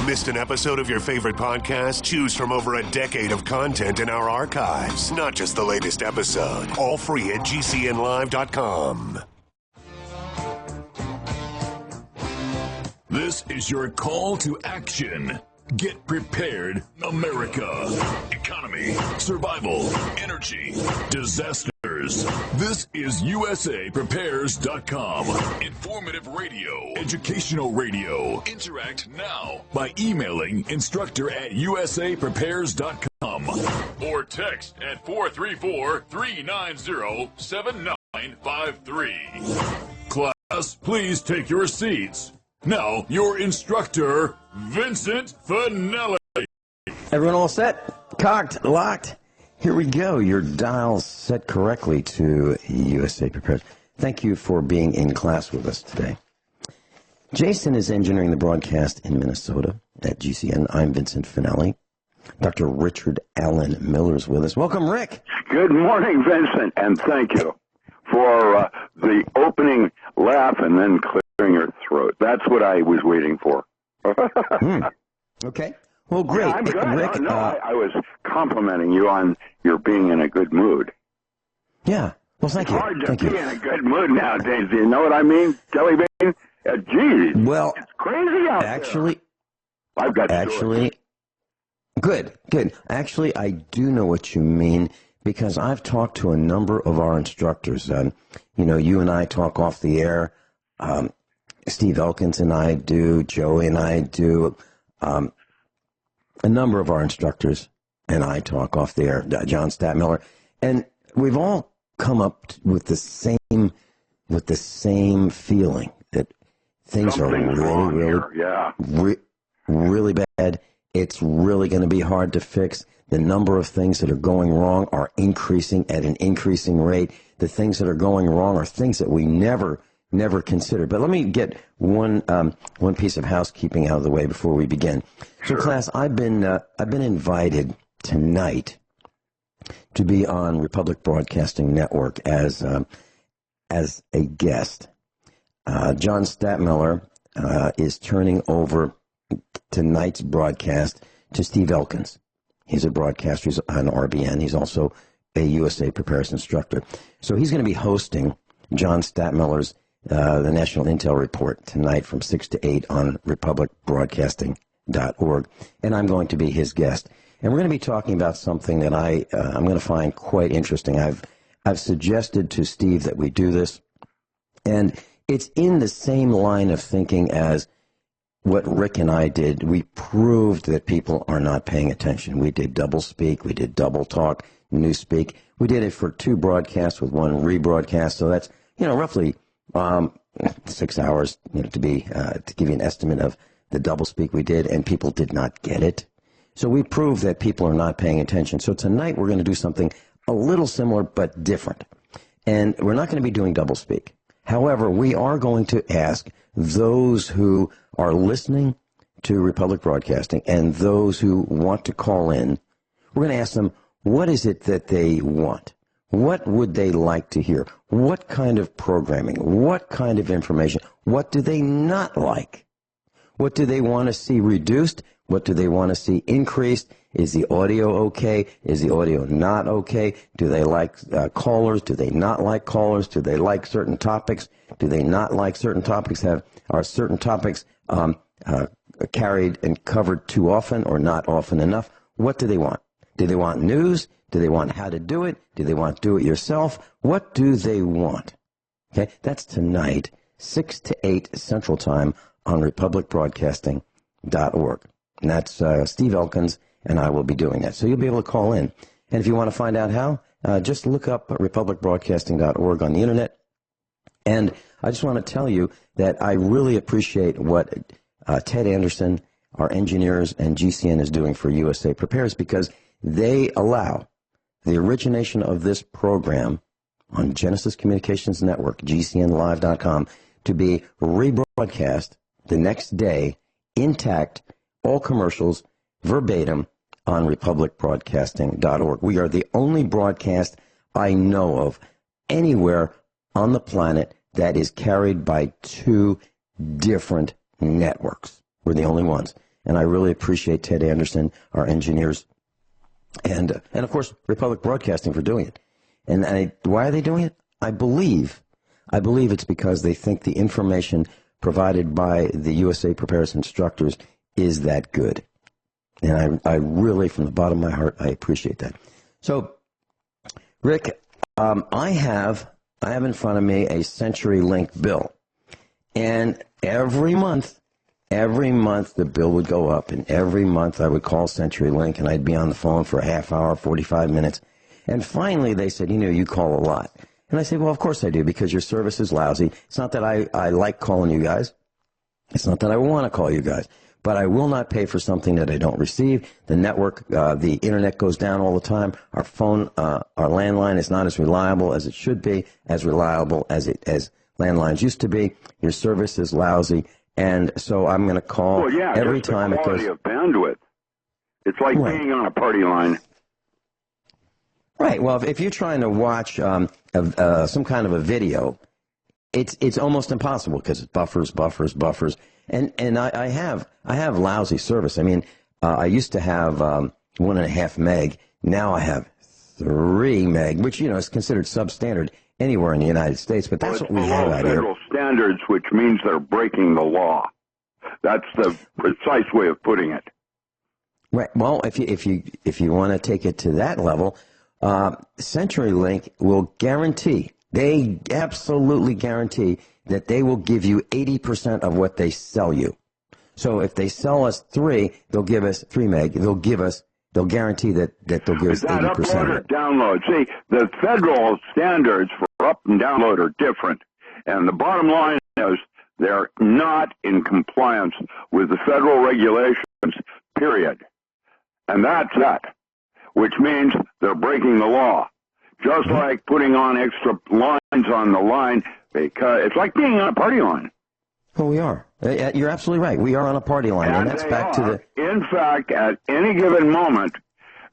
Missed an episode of your favorite podcast? Choose from over a decade of content in our archives, not just the latest episode. All free at GCNlive.com. This is your call to action. Get prepared, America. Economy, survival, energy, disasters. This is USAPrepares.com. Informative radio, educational radio. Interact now by emailing instructor@USAPrepares.com or text at 434-390-7953. Class, please take your seats. Now, your instructor, Vincent Finelli. Everyone all set? Cocked? Locked? Here we go. Your dial's set correctly to USA Prepares. Thank you for being in class with us today. Jason is engineering the broadcast in Minnesota at GCN. I'm Vincent Finelli. Dr. Richard Allen Miller is with us. Welcome, Rick. Good morning, Vincent, and thank you for the opening laugh and then clearing your throat. That's what I was waiting for. Okay. Well, great. Yeah, I'm good. Rick, I was complimenting you on your being in a good mood. Yeah. Well, thank you. It's hard to be in a good mood nowadays. Do you know what I mean, Jelly Bean? Geez. Well, it's crazy out there. I've got actually, good. Actually, I do know what you mean because I've talked to a number of our instructors. You and I talk off the air. Steve Elkins and I do, Joey and I do, a number of our instructors and I talk off the air, John Statmiller, and we've all come up with the same feeling that things Something's are really bad. It's really going to be hard to fix. The number of things that are going wrong are increasing at an increasing rate. The things that are going wrong are things that we never considered. But let me get one piece of housekeeping out of the way before we begin. So, class, I've been invited tonight to be on Republic Broadcasting Network as a guest. John Statmiller is turning over tonight's broadcast to Steve Elkins. He's a broadcaster. He's on RBN. He's also a USA Prepares instructor. So he's going to be hosting John Statmiller's the National Intel Report tonight from 6 to 8 on republicbroadcasting.org, and I'm going to be his guest. And we're going to be talking about something that I'm going to find quite interesting. I've suggested to Steve that we do this, and it's in the same line of thinking as what Rick and I did. We proved that people are not paying attention. We did double speak, we did double talk, new speak. We did it for 2 broadcasts with 1 rebroadcast, so that's roughly 6 hours, to give you an estimate of the double speak we did, and people did not get it. So we proved that people are not paying attention. So tonight we're going to do something a little similar but different. And we're not going to be doing double speak. However, we are going to ask those who are listening to Republic Broadcasting and those who want to call in, we're going to ask them, what is it that they want? What would they like to hear? What kind of programming? What kind of information? What do they not like? What do they want to see reduced? What do they want to see increased? Is the audio okay? Is the audio not okay? Do they like callers? Do they not like callers? Do they like certain topics? Do they not like certain topics? Are certain topics carried and covered too often or not often enough? What do they want? Do they want news? Do they want how to do it? Do they want do it yourself? What do they want? Okay, that's tonight, 6 to 8 Central Time on republicbroadcasting.org. And that's Steve Elkins, and I will be doing that. So you'll be able to call in. And if you want to find out how, just look up republicbroadcasting.org on the Internet. And I just want to tell you that I really appreciate what Ted Anderson, our engineers, and GCN is doing for USA Prepares, because they allow the origination of this program on Genesis Communications Network, GCNlive.com, to be rebroadcast the next day, intact, all commercials, verbatim, on republicbroadcasting.org. We are the only broadcast I know of anywhere on the planet that is carried by 2 different networks. We're the only ones. and I really appreciate Ted Anderson, our engineers, and of course Republic Broadcasting for doing it. And why are they doing it? I believe it's because they think the information provided by the USA Prepares instructors is that good. And I really, from the bottom of my heart, I appreciate that. So, Rick, I have in front of me a Centurylink bill. And every month the bill would go up. And every month I would call Centurylink, and I'd be on the phone for a half hour, 45 minutes. And finally they said, you call a lot. And I said, well, of course I do, because your service is lousy. It's not that I like calling you guys. It's not that I want to call you guys. But I will not pay for something that I don't receive. The network, the internet goes down all the time. Our phone, our landline is not as reliable as it should be, as reliable as landlines used to be. Your service is lousy. And so I'm going to call every time it goes. The quality of bandwidth. It's like being on a party line. Right. Well, if you're trying to watch some kind of a video, it's almost impossible because it buffers. And I have lousy service. I mean, I used to have 1.5 meg. Now I have 3 meg, which is considered substandard anywhere in the United States. But that's what we have out here. Federal standards, which means they're breaking the law. That's the precise way of putting it. Right. Well, if you want to take it to that level, CenturyLink will guarantee. They absolutely guarantee that they will give you 80% of what they sell you. So if they sell us 3, they'll give us 3 meg. They'll guarantee that they'll give us 80% upload of or it. download. See, the federal standards for up and download are different. And the bottom line is they're not in compliance with the federal regulations, period. And that's that, which means they're breaking the law. Just like putting on extra lines on the line, because it's like being on a party line. Well, we are. You're absolutely right. We are on a party line, and that's back to the... In fact, at any given moment,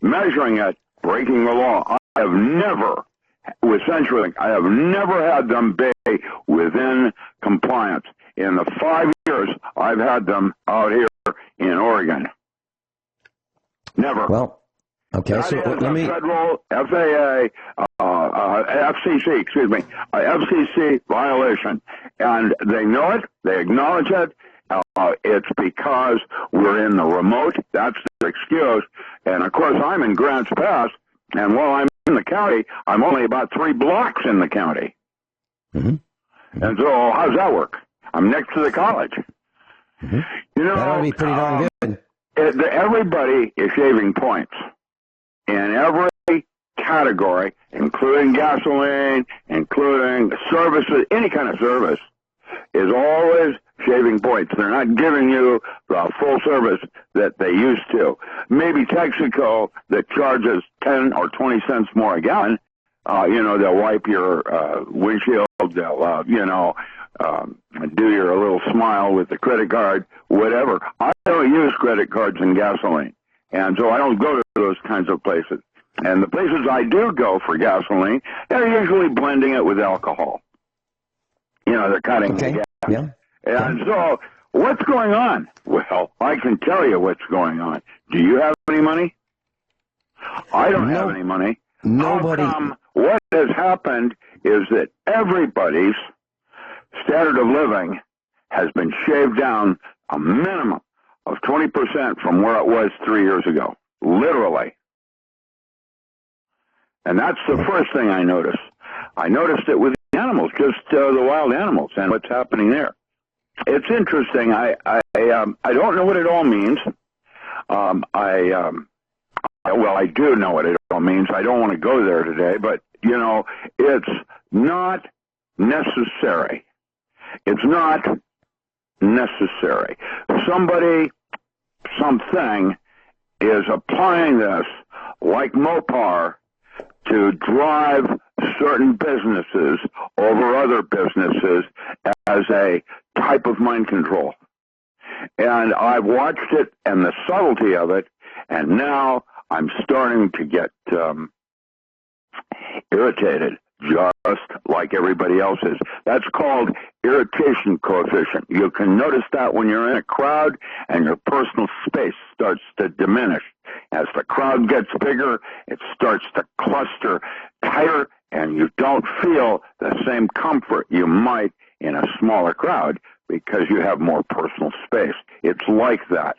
measuring it, breaking the law. I have never, with CenturyLink, I have never had them be within compliance. In the 5 years I've had them out here in Oregon. Never. Well, okay, that so is let me... federal FAA, FCC, FCC violation. And they know it, they acknowledge it. It's because we're in the remote. That's the excuse. And, of course, I'm in Grants Pass, and while I'm in the county, I'm only about 3 blocks in the county. Mm-hmm. And so how's that work? I'm next to the college. Mm-hmm. That would be pretty darn good. Everybody is shaving points in every category, including gasoline, including services, any kind of service, is always shaving points. They're not giving you the full service that they used to. Maybe Texaco that charges 10 or 20 cents more a gallon, they'll wipe your windshield, they'll, do your little smile with the credit card, whatever. I don't use credit cards in gasoline, and so I don't go to those kinds of places. And the places I do go for gasoline, they're usually blending it with alcohol. They're cutting the gas. Yeah. And so, what's going on? Well, I can tell you what's going on. Do you have any money? I don't have any money. Nobody. How come what has happened is that everybody's standard of living has been shaved down a minimum of 20% from where it was 3 years ago. Literally. And that's the first thing I noticed. I noticed it with the animals, just the wild animals, and what's happening there. It's interesting. I don't know what it all means. I do know what it all means. I don't want to go there today, but, it's not necessary. It's not necessary. Somebody, something is applying this like Mopar to drive certain businesses over other businesses as a type of mind control. And I've watched it and the subtlety of it, and now I'm starting to get irritated just like everybody else is. That's called irritation coefficient. You can notice that when you're in a crowd and your personal space starts to diminish. As the crowd gets bigger, it starts to cluster tighter, and you don't feel the same comfort you might in a smaller crowd because you have more personal space. It's like that.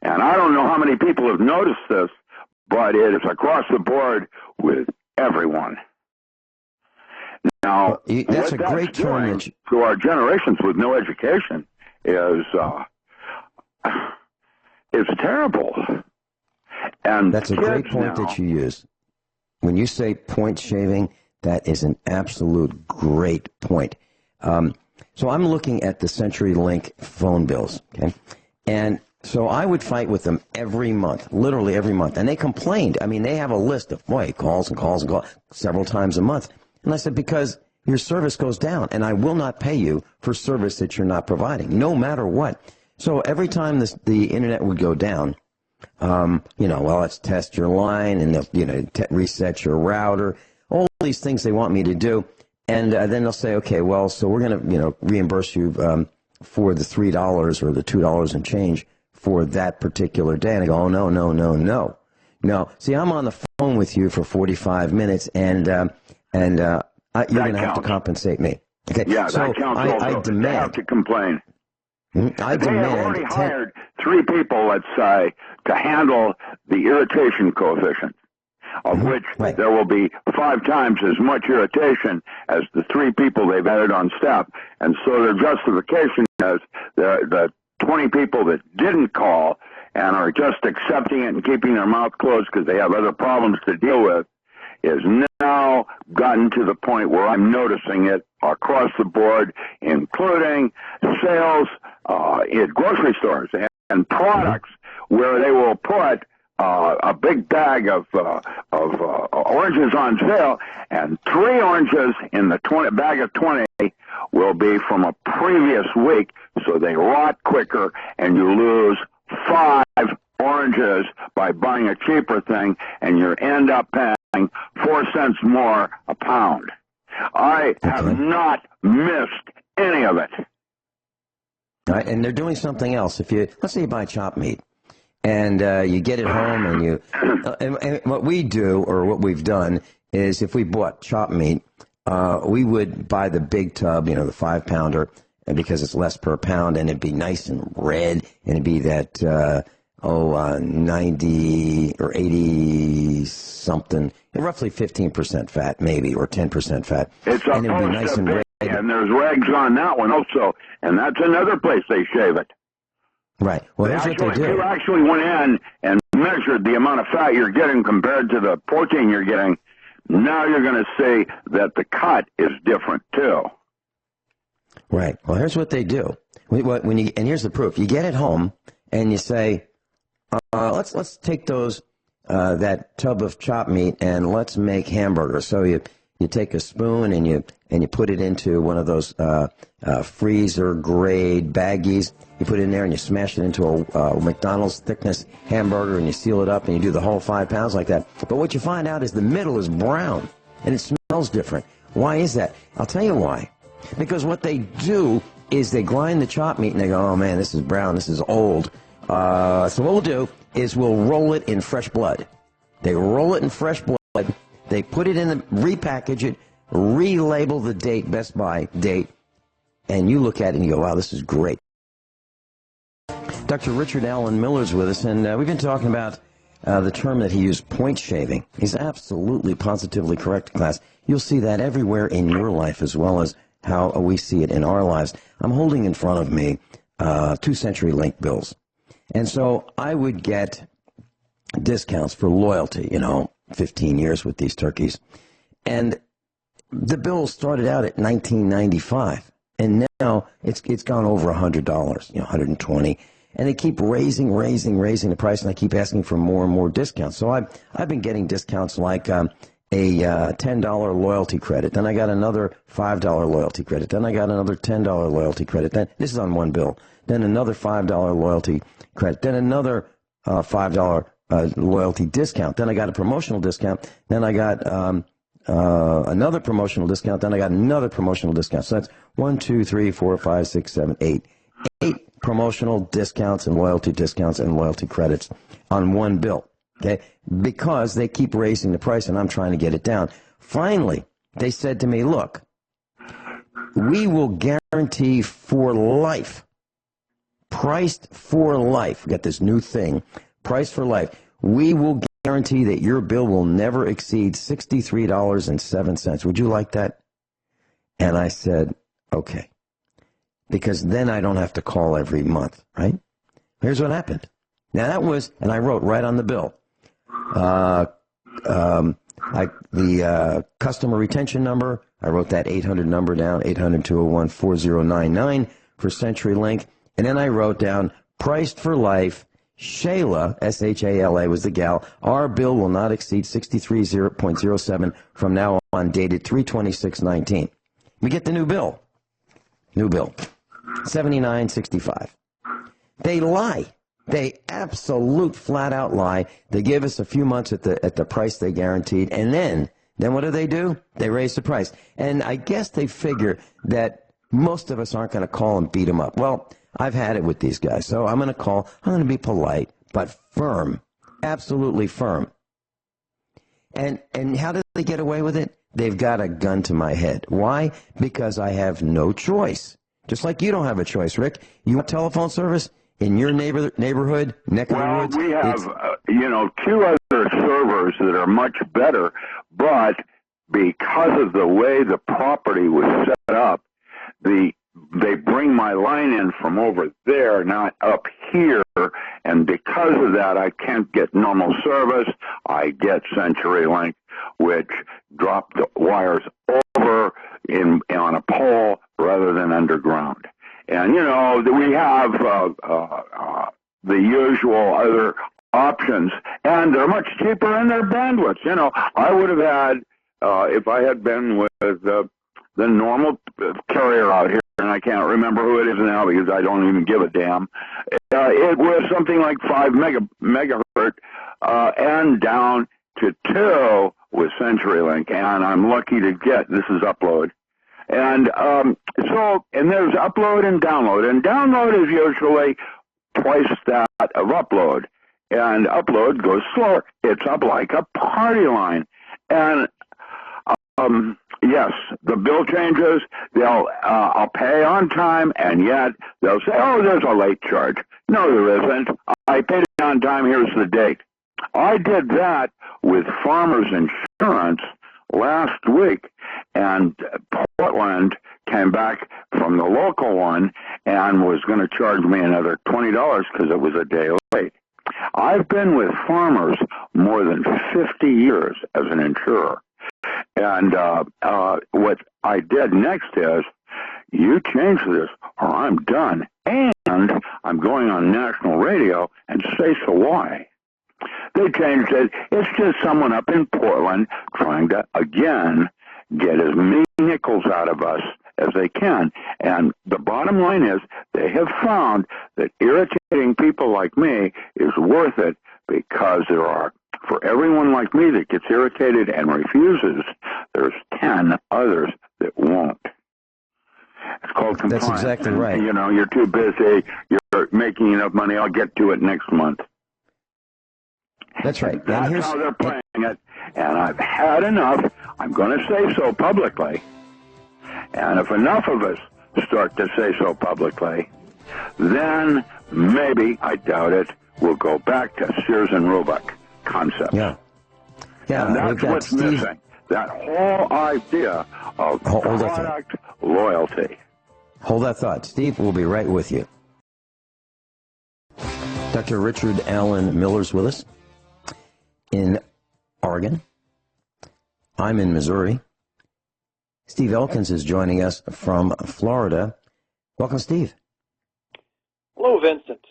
And I don't know how many people have noticed this, but it is across the board with everyone. Now, that's a great term to our generations with no education is terrible. And that's a great point that you use. When you say point shaving, that is an absolute great point. So I'm looking at the Centurylink phone bills, okay? And so I would fight with them every month, literally every month. And they complained. I mean, they have a list of, calls and calls and calls several times a month. And I said, because your service goes down, and I will not pay you for service that you're not providing, no matter what. So every time the internet would go down, let's test your line, and they'll, reset your router, all these things they want me to do. And then they'll say, okay, well, so we're going to, reimburse you for the $3 or the $2 and change for that particular day. And I go, oh, no. See, I'm on the phone with you for 45 minutes, and you're going to have to compensate me. Okay. Yeah, so that counts also. I demand. They have to complain. I they have already hired 3 people, let's say, to handle the irritation coefficient, of which there will be 5 times as much irritation as the 3 people they've added on staff. And so their justification is the 20 people that didn't call and are just accepting it and keeping their mouth closed because they have other problems to deal with is now gotten to the point where I'm noticing it across the board, including sales at grocery stores and products where they will put a big bag of oranges on sale, and 3 oranges in the bag of 20 will be from a previous week, so they rot quicker, and you lose 5 oranges by buying a cheaper thing, and you end up paying 4 cents more a pound. I have not missed any of it. All right, and they're doing something else. Let's say you buy chopped meat, and you get it home, and you and what we do, or what we've done, is if we bought chopped meat, we would buy the big tub, the 5-pounder, and because it's less per pound, and it'd be nice and red, and it'd be that 90 or 80 something, roughly 15% fat, maybe, or 10% fat. It's and it'd be nice and red. And there's regs on that one also, and that's another place they shave it. Right. Well, here's what they do. If you actually went in and measured the amount of fat you're getting compared to the protein you're getting, now you're going to see that the cut is different too. Right. Well, here's what they do. And here's the proof. You get it home, and you say, let's take that tub of chopped meat and let's make hamburgers. So you take a spoon and you put it into one of those freezer grade baggies. You put it in there and you smash it into a McDonald's thickness hamburger, and you seal it up, and you do the whole 5 pounds like that. But what you find out is the middle is brown and it smells different. Why is that? I'll tell you why. Because what they do is they grind the chopped meat and they go, oh man, this is brown, this is old. So what we'll do is we'll roll it in fresh blood. They roll it in fresh blood. They put it in repackage it, relabel the date, Best Buy date, and you look at it and you go, wow, this is great. Dr. Richard Allen Miller's with us, and we've been talking about the term that he used, point shaving. He's absolutely, positively correct, class. You'll see that everywhere in your life as well as how we see it in our lives. I'm holding in front of me 2 Centurylink bills. And so I would get discounts for loyalty, 15 years with these turkeys. And the bill started out at $19.95, and now it's gone over $100, $120. And they keep raising the price, and I keep asking for more and more discounts. So I've been getting discounts like a $10 loyalty credit. Then I got another $5 loyalty credit. Then I got another $10 loyalty credit. Then this is on one bill. Then another $5 loyalty credit. Then another $5 loyalty discount. Then I got a promotional discount. Then I got another promotional discount, then I got another promotional discount. So that's 1, 2, 3, 4, 5, 6, 7, 8. 8 promotional discounts and loyalty credits on one bill. Okay? Because they keep raising the price and I'm trying to get it down. Finally, they said to me, look, we will guarantee for life, priced for life. We got this new thing, priced for life. We will guarantee that your bill will never exceed $63.07. Would you like that? And I said, okay. Because then I don't have to call every month, right? Here's what happened. Now that was, and I wrote right on the bill, the customer retention number, I wrote that 800 number down, 800-201-4099 for Centurylink. And then I wrote down, priced for life, Shealy, S-H-A-L-A was the gal. Our bill will not exceed 63.07 from now on, dated 3/26/19. We get the new bill. New bill. $79.65. They lie. They absolute flat out lie. They give us a few months at the price they guaranteed, and then what do? They raise the price. And I guess they figure that most of us aren't going to call and beat them up. Well, I've had it with these guys, so I'm going to call. I'm going to be polite, but firm, absolutely firm. And how do they get away with it? They've got a gun to my head. Why? Because I have no choice. Just like you don't have a choice, Rick. You want telephone service in your neighborhood, neck of the woods? We have, 2 other servers that are much better, but because of the way the property was set up, they bring my line in from over there, not up here, and because of that, I can't get normal service. I get Centurylink, which drop the wires over on a pole rather than underground. And, we have the usual other options, and they're much cheaper in their bandwidth. I would have had, if I had been with the normal carrier out here, and I can't remember who it is now because I don't even give a damn, it was something like 5 megahertz and down to 2 with Centurylink, and I'm lucky to get, this is upload. And and there's upload and download. And download is usually twice that of upload. And upload goes slower. It's up like a party line. And yes, the bill changes. I'll pay on time, and yet they'll say, oh, there's a late charge. No, there isn't. I paid it on time. Here's the date. I did that with Farmers Insurance last week, and Portland came back from the local one and was going to charge me another $20 because it was a day late. I've been with Farmers more than 50 years as an insurer, and what I did next is, you change this or I'm done, and I'm going on national radio and say so why. They changed it. It's just someone up in Portland trying to, again, get as many nickels out of us as they can. And the bottom line is they have found that irritating people like me is worth it because there are, for everyone like me that gets irritated and refuses, there's 10 others that won't. It's called compliance. That's exactly right. You're too busy. You're making enough money. I'll get to it next month. That's right. That's how they're playing it, and I've had enough. I'm going to say so publicly. And if enough of us start to say so publicly, then maybe, I doubt it, we'll go back to Sears and Roebuck concept. Yeah. And that's what's missing. That whole idea of product loyalty. Hold that thought. Steve, we'll be right with you. Dr. Richard Allen Miller's with us in Oregon. I'm in Missouri. Steve Elkins is joining us from Florida. Welcome, Steve. Hello, Vincent.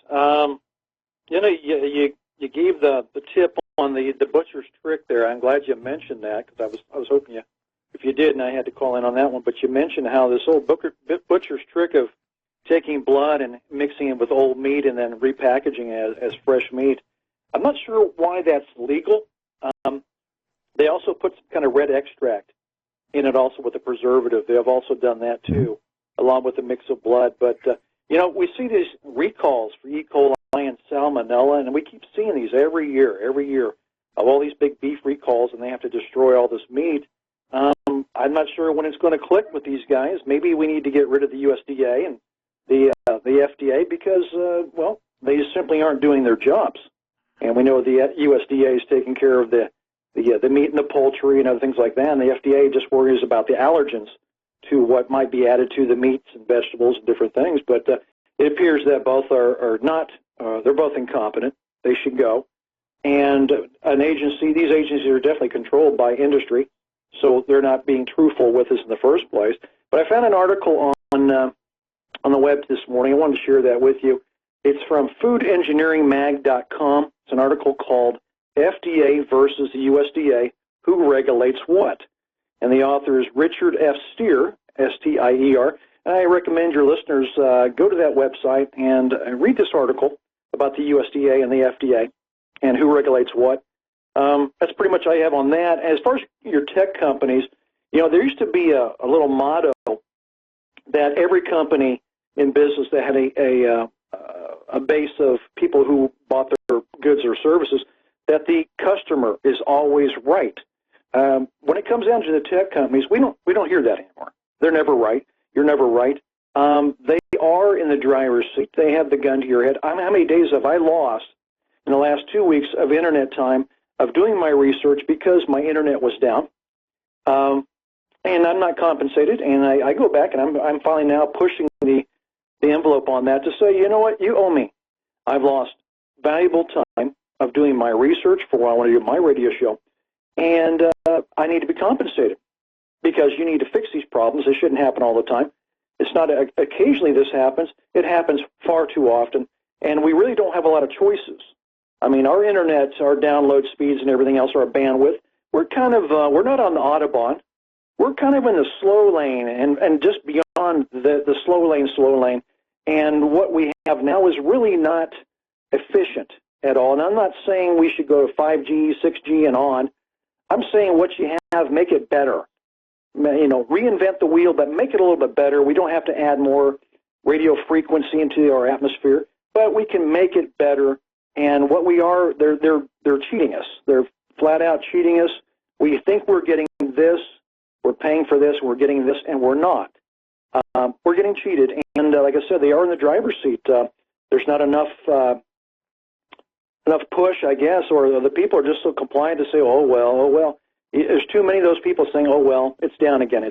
You gave the tip on the butcher's trick there. I'm glad you mentioned that because I was hoping if you did, and I had to call in on that one. But you mentioned how this old butcher's trick of taking blood and mixing it with old meat and then repackaging it as fresh meat. I'm not sure why that's legal. They also put some kind of red extract in it also with a preservative. They have also done that too, along with a mix of blood. But, we see these recalls for E. coli and salmonella, and we keep seeing these every year, of all these big beef recalls, and they have to destroy all this meat. I'm not sure when it's going to click with these guys. Maybe we need to get rid of the USDA and the FDA because, they simply aren't doing their jobs. And we know the USDA is taking care of the meat and the poultry and other things like that, and the FDA just worries about the allergens to what might be added to the meats and vegetables and different things. But it appears that both are not, they're both incompetent. They should go. And these agencies are definitely controlled by industry, so they're not being truthful with us in the first place. But I found an article on the web this morning. I wanted to share that with you. It's from foodengineeringmag.com. It's an article called FDA versus the USDA, Who Regulates What? And the author is Richard F. Stier, S-T-I-E-R. And I recommend your listeners go to that website and read this article about the USDA and the FDA and who regulates what. That's pretty much all I have on that. As far as your tech companies, there used to be a little motto that every company in business that had a base of people who bought their goods or services, that the customer is always right. When it comes down to the tech companies, we don't hear that anymore. They're never right. You're never right. They are in the driver's seat. They have the gun to your head. How many days have I lost in the last 2 weeks of internet time of doing my research because my internet was down? And I'm not compensated. And I go back and I'm finally now pushing the envelope on that to say, you know what, you owe me. I've lost valuable time of doing my research for what I want to do my radio show, and I need to be compensated because you need to fix these problems. They shouldn't happen all the time. It's not occasionally this happens. It happens far too often, and we really don't have a lot of choices. I mean, our internet, our download speeds and everything else, our bandwidth, we're kind of, we're not on the Autobahn. We're kind of in the slow lane and just beyond the slow lane. And what we have now is really not efficient at all. And I'm not saying we should go to 5G, 6G, and on. I'm saying what you have, make it better. Reinvent the wheel, but make it a little bit better. We don't have to add more radio frequency into our atmosphere, but we can make it better. And what we are, they're cheating us. They're flat out cheating us. We think we're getting this, we're paying for this, we're getting this, and we're not. We're getting cheated. And like I said, they are in the driver's seat. There's not enough push, I guess, or the people are just so compliant to say, oh, well. There's too many of those people saying, oh, well, it's down again.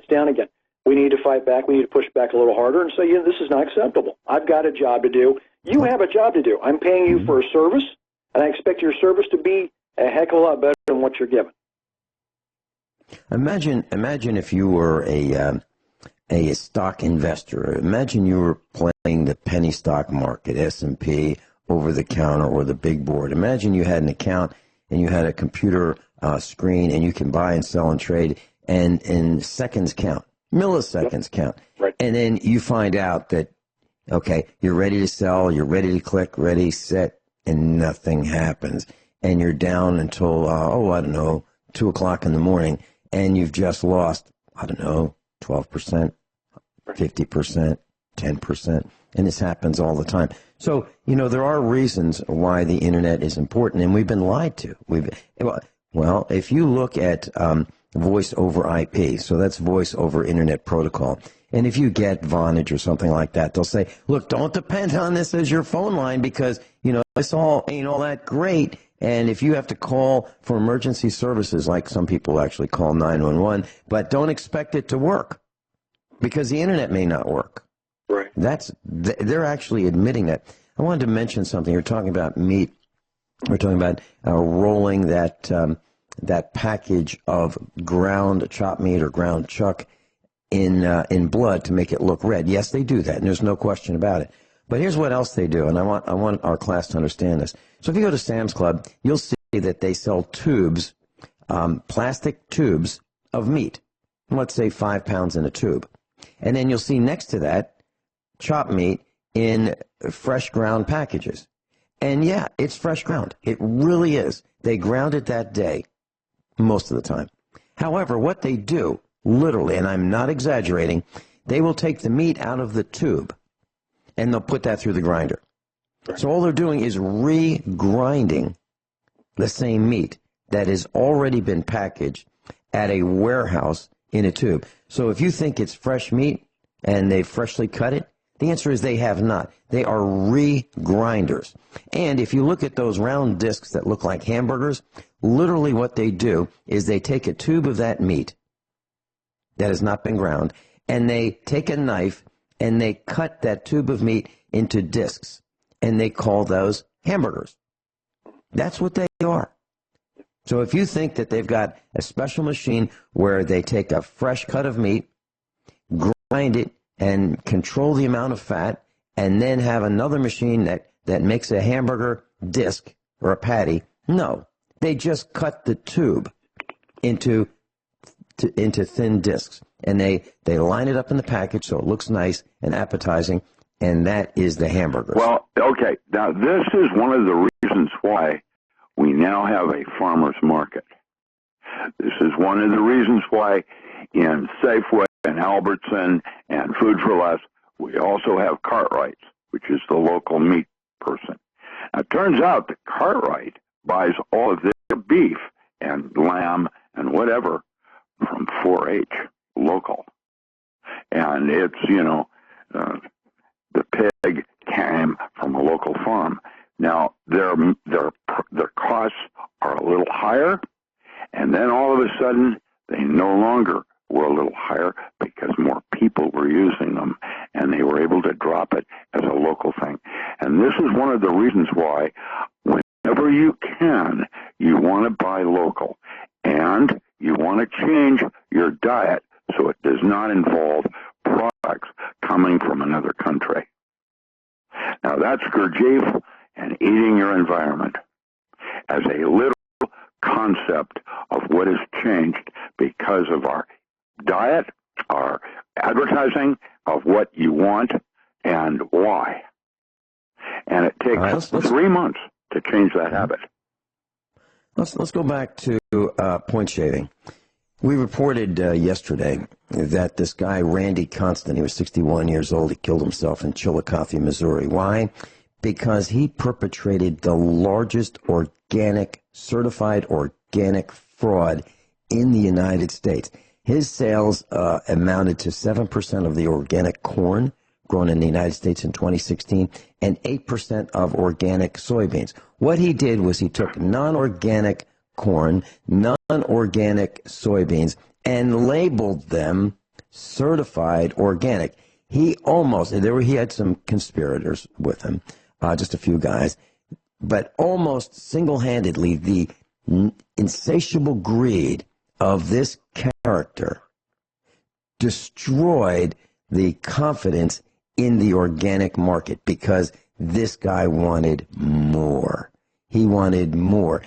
We need to fight back. We need to push back a little harder and say, this is not acceptable. I've got a job to do. You have a job to do. I'm paying you for a service, and I expect your service to be a heck of a lot better than what you're given. Imagine if you were a stock investor. Imagine you were playing the penny stock market, S&P, over the counter or the big board. Imagine you had an account and you had a computer screen and you can buy and sell and trade and seconds count, milliseconds count. Right. And then you find out that, okay, you're ready to sell, you're ready to click, ready, set, and nothing happens. And you're down until, 2 o'clock in the morning, and you've just lost, 12%, 50%, 10%. And this happens all the time. So, there are reasons why the internet is important, and we've been lied to. Well, if you look at voice over IP, so that's voice over internet protocol, and if you get Vonage or something like that, they'll say, look, don't depend on this as your phone line because, this all ain't all that great. And if you have to call for emergency services, like some people actually call 911, but don't expect it to work because the internet may not work. Right. They're actually admitting that. I wanted to mention something. You're talking about meat. We're talking about rolling that package of ground chopped meat or ground chuck in blood to make it look red. Yes, they do that, and there's no question about it. But here's what else they do, and I want our class to understand this. So if you go to Sam's Club, you'll see that they sell tubes, plastic tubes of meat. Let's say 5 pounds in a tube. And then you'll see next to that chopped meat in fresh ground packages. And yeah, it's fresh ground. It really is. They ground it that day. most of the time. However, what they do, literally, and I'm not exaggerating, they will take the meat out of the tube, and they'll put that through the grinder. So all they're doing is re-grinding the same meat that has already been packaged at a warehouse in a tube. So if you think it's fresh meat and they freshly cut it, the answer is they have not. They are re-grinders. And if you look at those round discs that look like hamburgers, literally what they do is they take a tube of that meat that has not been ground, and they take a knife and they cut that tube of meat into discs, and they call those hamburgers. That's what they are. So if you think that they've got a special machine where they take a fresh cut of meat, grind it, and control the amount of fat, and then have another machine that makes a hamburger disc or a patty, no. They just cut the tube into thin discs, and they line it up in the package so it looks nice and appetizing, and that is the hamburger. Well, okay. Now, this is one of the reasons why we now have a farmer's market. This is one of the reasons why in Safeway and Albertson and Food for Less, we also have Cartwright's, which is the local meat person. Now, it turns out that Cartwright buys all of their beef and lamb and whatever from 4-H, local. And it's, the pig came from a local farm. Now, their costs are a little higher, and then all of a sudden, they no longer were a little higher because more people were using them, and they were able to drop it as a local thing. And this is one of the reasons why, whenever you can, you want to buy local, and you want to change your diet so it does not involve products coming from another country. Now, that's Gurdjieff and eating your environment as a literal concept of what has changed because of our diet, our advertising of what you want and why. And it takes 3 months to change that habit. Let's go back to point shaving. We reported yesterday that this guy, Randy Constant, he was 61 years old, he killed himself in Chillicothe, Missouri. Why? Because he perpetrated the largest certified organic fraud in the United States. His sales amounted to 7% of the organic corn grown in the United States in 2016 and 8% of organic soybeans. What he did was he took non-organic corn, non-organic soybeans, and labeled them certified organic. He had some conspirators with him, just a few guys, but almost single-handedly the insatiable greed of this character destroyed the confidence in the organic market because this guy wanted more. He wanted more.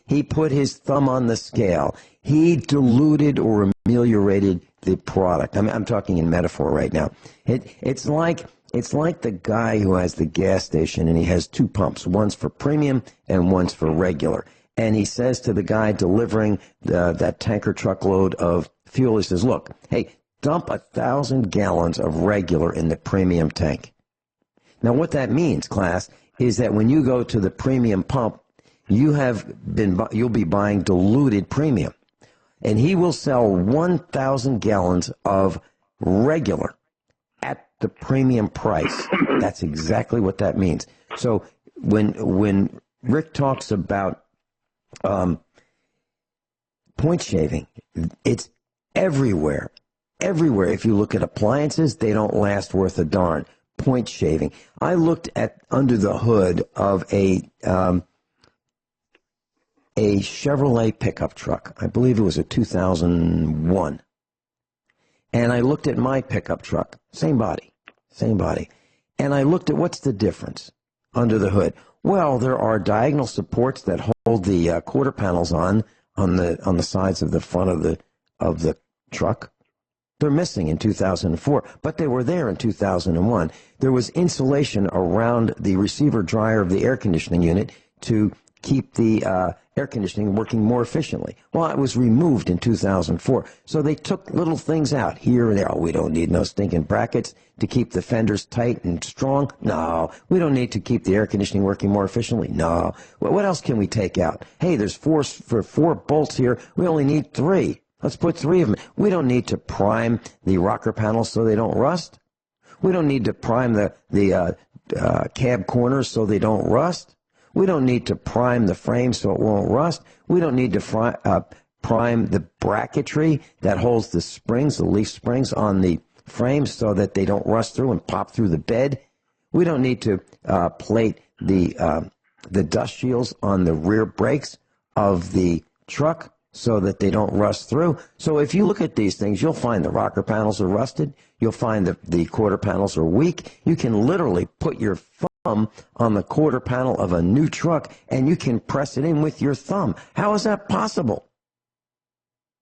He put his thumb on the scale. He diluted or ameliorated the product. I'm talking in metaphor right now. It's like the guy who has the gas station and he has two pumps. One's for premium and one's for regular. And he says to the guy delivering that tanker truckload of fuel, he says, look, hey, dump 1,000 gallons of regular in the premium tank. Now, what that means, class, is that when you go to the premium pump, you'll be buying diluted premium. And he will sell 1,000 gallons of regular at the premium price. That's exactly what that means. So when Rick talks about point shaving, it's everywhere. Everywhere. If you look at appliances, they don't last worth a darn. Point shaving. I looked at under the hood of a Chevrolet pickup truck. I believe it was a 2001. And I looked at my pickup truck. Same body. And I looked at what's the difference under the hood. Well, there are diagonal supports that hold the quarter panels on the sides of the front of the truck. They're missing in 2004, but they were there in 2001. There was insulation around the receiver dryer of the air conditioning unit to keep the air conditioning working more efficiently. Well, it was removed in 2004. So they took little things out here and there. Oh, we don't need no stinking brackets to keep the fenders tight and strong. No. We don't need to keep the air conditioning working more efficiently. No. Well, what else can we take out? Hey, there's four bolts here. We only need 3. Let's put 3 of them. We don't need to prime the rocker panels so they don't rust. We don't need to prime the cab corners so they don't rust. We don't need to prime the frame so it won't rust. We don't need to prime the bracketry that holds the springs, the leaf springs on the frame so that they don't rust through and pop through the bed. We don't need to plate the dust shields on the rear brakes of the truck so that they don't rust through. So if you look at these things, you'll find the rocker panels are rusted. You'll find that the quarter panels are weak. You can literally put your thumb on the quarter panel of a new truck and you can press it in with your thumb. How is that possible?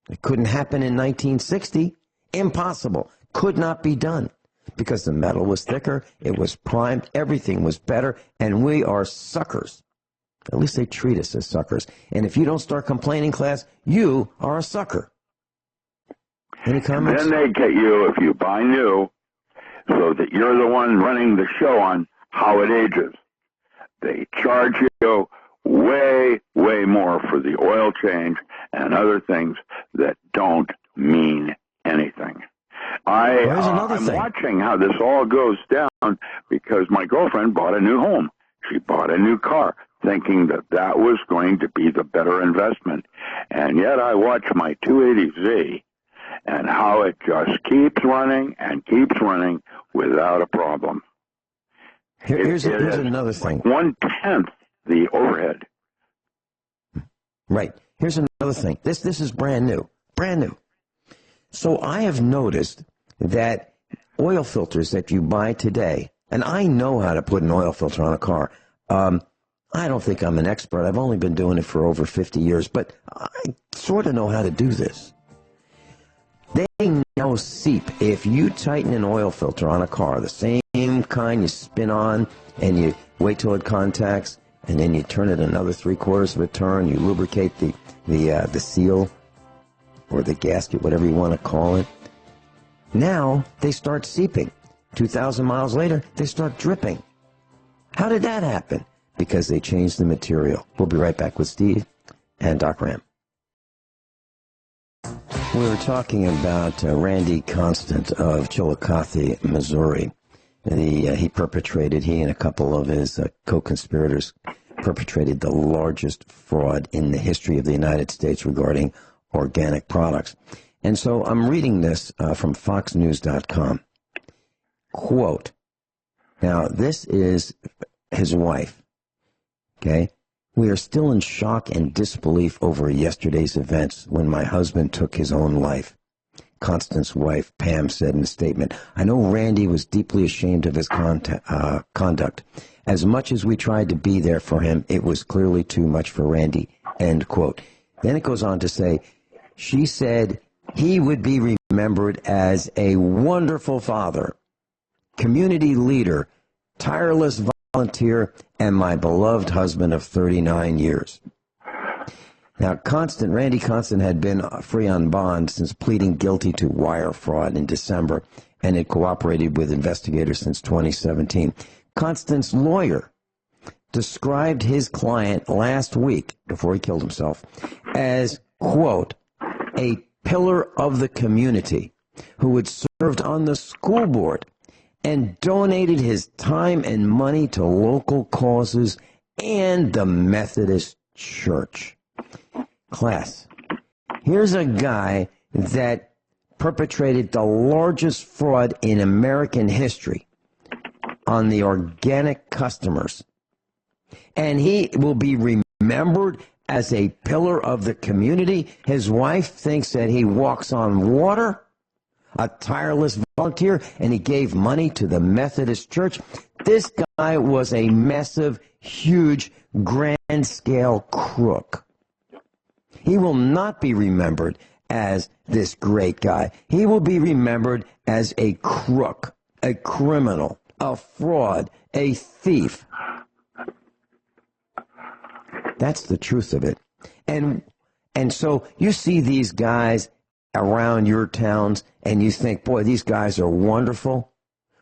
It couldn't happen in 1960. Impossible. Could not be done because the metal was thicker, it was primed, everything was better, and we are suckers. At least they treat us as suckers. And if you don't start complaining, class, you are a sucker. Any comments? Then they get you, if you buy new, so that you're the one running the show on how it ages. They charge you way, way more for the oil change and other things that don't mean anything. I'm watching how this all goes down because my girlfriend bought a new home. She bought a new car, thinking that that was going to be the better investment. And yet I watch my 280Z and how it just keeps running and keeps running without a problem. Here's another thing. 1/10 the overhead. Right. Here's another thing. This is brand new. Brand new. So I have noticed that oil filters that you buy today, and I know how to put an oil filter on a car. I don't think I'm an expert. I've only been doing it for over 50 years, but I sort of know how to do this. They now seep. If you tighten an oil filter on a car, the same kind you spin on and you wait till it contacts, and then you turn it another 3/4 of a turn, you lubricate the seal or the gasket, whatever you want to call it. Now they start seeping. 2,000 miles later, they start dripping. How did that happen? Because they changed the material. We'll be right back with Steve and Doc Ram. We were talking about Randy Constant of Chillicothe, Missouri. He and a couple of his co-conspirators perpetrated the largest fraud in the history of the United States regarding organic products. And so I'm reading this from foxnews.com. Quote, now this is his wife, okay? We are still in shock and disbelief over yesterday's events when my husband took his own life. Constance's wife, Pam, said in a statement, I know Randy was deeply ashamed of his conduct. As much as we tried to be there for him, it was clearly too much for Randy, end quote. Then it goes on to say, she said he would be remembered as a wonderful father, community leader, tireless volunteer, and my beloved husband of 39 years. Now, Randy Constant had been free on bond since pleading guilty to wire fraud in December and had cooperated with investigators since 2017. Constant's lawyer described his client last week, before he killed himself, as, quote, a pillar of the community who had served on the school board and donated his time and money to local causes and the Methodist Church. Class, here's a guy that perpetrated the largest fraud in American history on the organic customers. And he will be remembered as a pillar of the community. His wife thinks that he walks on water, a tireless volunteer, and he gave money to the Methodist Church. This guy was a massive, huge, grand-scale crook. He will not be remembered as this great guy. He will be remembered as a crook, a criminal, a fraud, a thief. That's the truth of it. And so you see these guys around your towns and you think, boy, these guys are wonderful.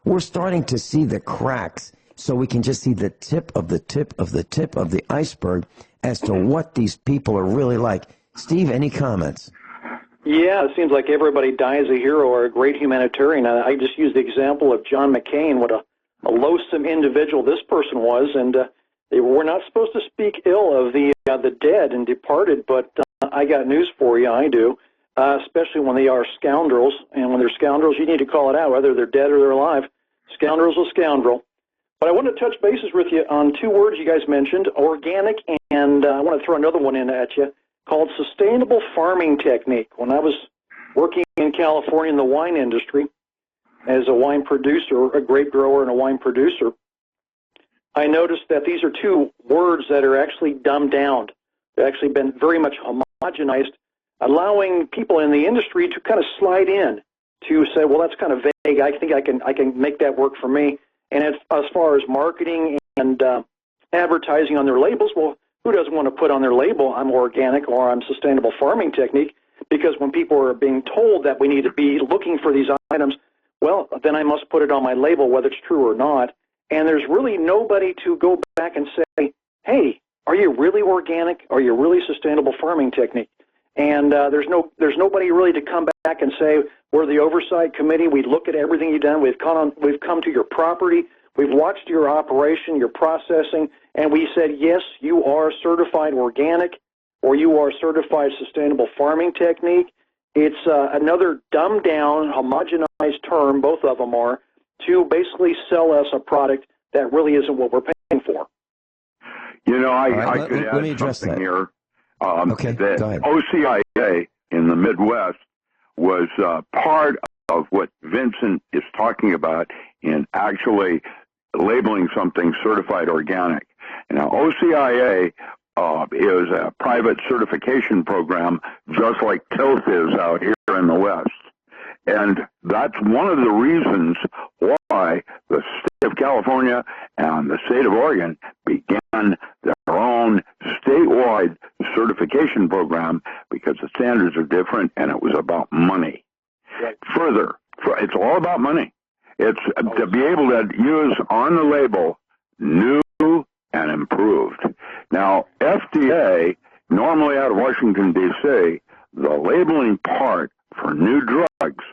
We're starting to see the cracks, so we can just see the tip of the tip of the tip of the iceberg as to what these people are really like. Steve, any comments? Yeah, it seems like everybody dies a hero or a great humanitarian. I just used the example of John McCain, what a loathsome individual this person was, and they were not supposed to speak ill of the dead and departed, but I got news for you, I do, especially when they are scoundrels, and when they're scoundrels, you need to call it out, whether they're dead or they're alive. Scoundrel's a scoundrel. But I want to touch bases with you on two words you guys mentioned, organic, and I want to throw another one in at you, called sustainable farming technique. When I was working in California in the wine industry as a wine producer, a grape grower and a wine producer, I noticed that these are two words that are actually dumbed down. They've actually been very much homogenized, allowing people in the industry to kind of slide in to say, well, that's kind of vague. I think I can make that work for me. And as far as marketing and advertising on their labels, well, who doesn't want to put on their label, I'm organic or I'm sustainable farming technique? Because when people are being told that we need to be looking for these items, well, then I must put it on my label, whether it's true or not. And there's really nobody to go back and say, hey, are you really organic? Are you really sustainable farming technique? And there's nobody really to come back and say, we're the oversight committee. We look at everything you've done. We've come to your property. We've watched your operation, your processing, and we said, yes, you are certified organic or you are certified sustainable farming technique. It's another dumbed-down, homogenized term, both of them are, to basically sell us a product that really isn't what we're paying for. You know, I could add something here. Okay, that go ahead. OCIA in the Midwest was part of what Vincent is talking about in actually labeling something certified organic. Now, OCIA is a private certification program, just like TILF is out here in the West. And that's one of the reasons why the state of California and the state of Oregon began their own statewide certification program, because the standards are different and it was about money. Right. Further, it's all about money. It's to be able to use on the label new and improved. Now, FDA, normally out of Washington, D.C., the labeling part for new drugs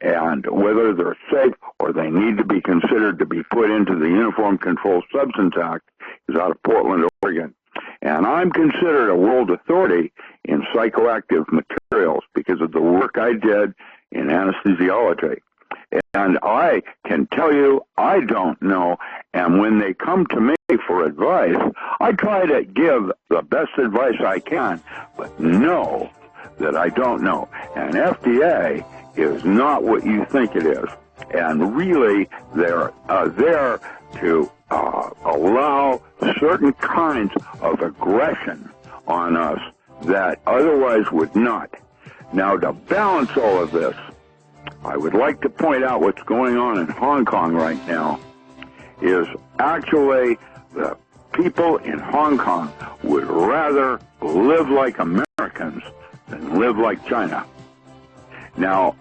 and whether they're safe or they need to be considered to be put into the Uniform Controlled Substance Act is out of Portland, Oregon. And I'm considered a world authority in psychoactive materials because of the work I did in anesthesiology. And I can tell you, I don't know. And when they come to me for advice, I try to give the best advice I can, but know that I don't know. And FDA is not what you think it is. And really, they're there to allow certain kinds of aggression on us that otherwise would not. Now, to balance all of this, I would like to point out what's going on in Hong Kong right now is actually the people in Hong Kong would rather live like Americans than live like China. Now,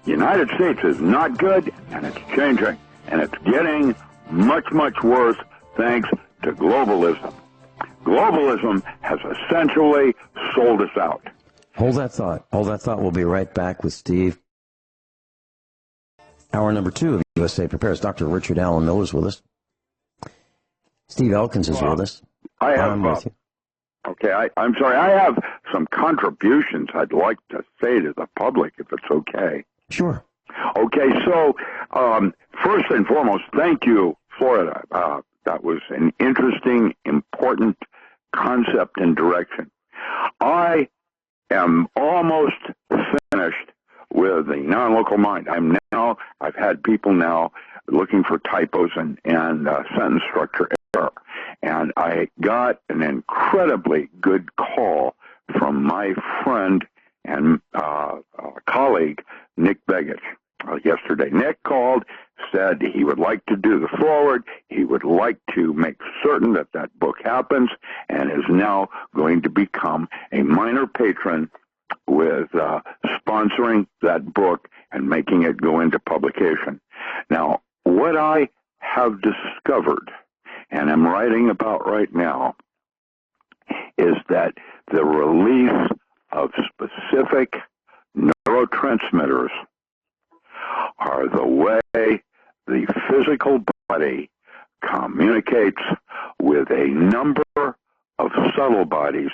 the United States is not good, and it's changing, and it's getting much, much worse thanks to globalism. Globalism has essentially sold us out. Hold that thought. Hold that thought. We'll be right back with Steve. Hour number 2 of USA Prepares. Dr. Richard Allen Miller is with us. Steve Elkins is with us. I'm with you. Okay, I'm sorry. I have some contributions I'd like to say to the public, if it's okay. Sure. Okay, so first and foremost, thank you, Florida. That was an interesting, important concept and direction. I am almost finished with the non-local mind. I've had people now looking for typos and sentence structure error. And I got an incredibly good call from my friend and colleague, Nick Begich, yesterday. Nick called, said he would like to do the forward. He would like to make certain that that book happens, and is now going to become a minor patron with sponsoring that book and making it go into publication. Now, what I have discovered, and I'm writing about right now, is that the release of specific neurotransmitters are the way the physical body communicates with a number of subtle bodies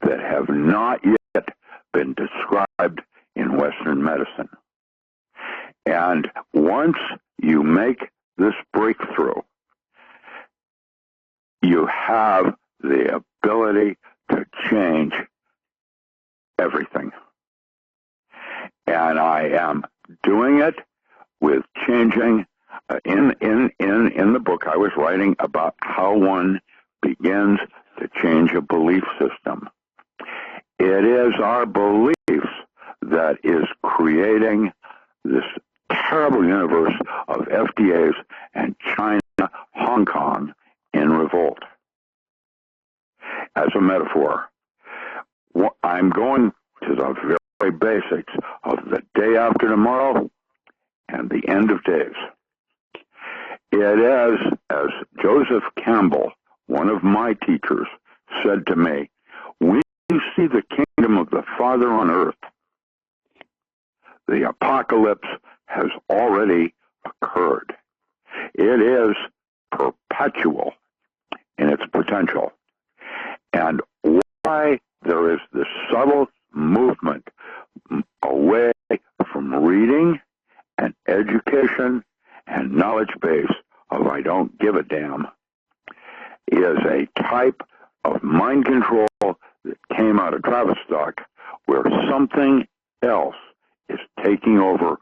that have not yet been described in Western medicine. And once you make this breakthrough, you have the ability to change everything. And I am doing it with changing in the book I was writing about how one begins to change a belief system. It is our beliefs that is creating this terrible universe of FDAs and China, Hong Kong in revolt. As a metaphor, I'm going to the very basics of the day after tomorrow and the end of days. It is, as Joseph Campbell, one of my teachers, said to me, when you see the kingdom of the Father on earth, the apocalypse has already occurred. It is perpetual in its potential. And why there is this subtle movement away from reading and education and knowledge base of I don't give a damn is a type of mind control that came out of Tavistock, where something else is taking over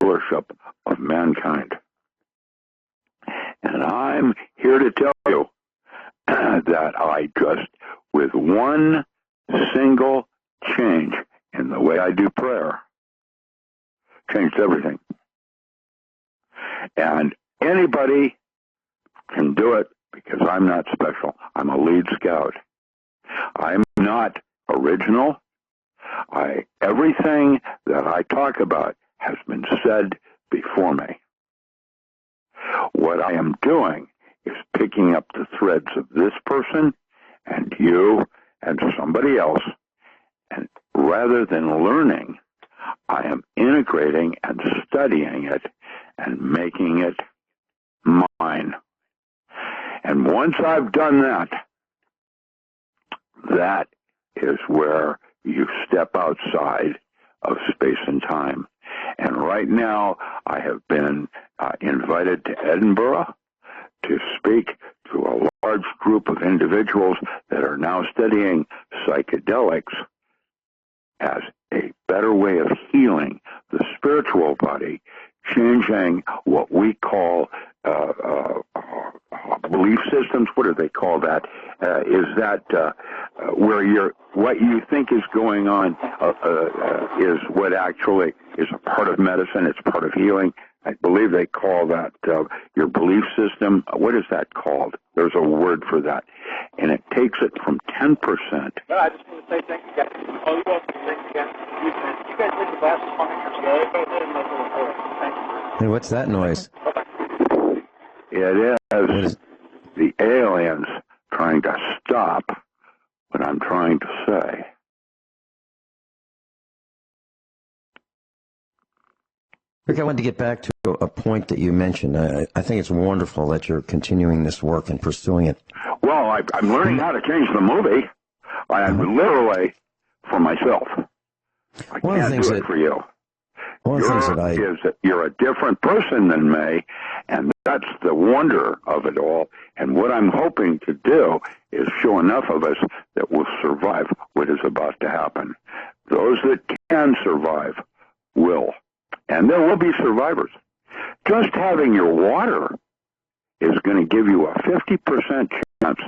rulership of mankind. And I'm here to tell you that I just, with one single change in the way I do prayer, changed everything. And anybody can do it because I'm not special. I'm a lead scout. I'm not original. Everything that I talk about has been said before me. What I am doing is picking up the threads of this person and you and somebody else, and rather than learning, I am integrating and studying it and making it mine. And once I've done that, that is where you step outside of space and time. And right now, I have been invited to Edinburgh to speak to a large group of individuals that are now studying psychedelics as a better way of healing the spiritual body, changing what we call belief systems. What do they call that? Is that where what you think is going on is what actually is a part of medicine, it's part of healing. I believe they call that your belief system. What is that called? There's a word for that. And it takes it from 10%. No, I just want to say thank you guys. Oh, you're welcome. Thanks again. You guys did the last 100 years ago. Everybody did in those little boys. Thank you. Hey, what's that noise? It is the aliens trying to stop what I'm trying to say. Rick, I wanted to get back to a point that you mentioned. I think it's wonderful that you're continuing this work and pursuing it. Well, I'm learning how to change the movie. I'm literally for myself. I can't do it for you. One of the things that is that you're a different person than me, and that's the wonder of it all. And what I'm hoping to do is show enough of us that will survive what is about to happen. Those that can survive will. And there will be survivors. Just having your water is going to give you a 50% chance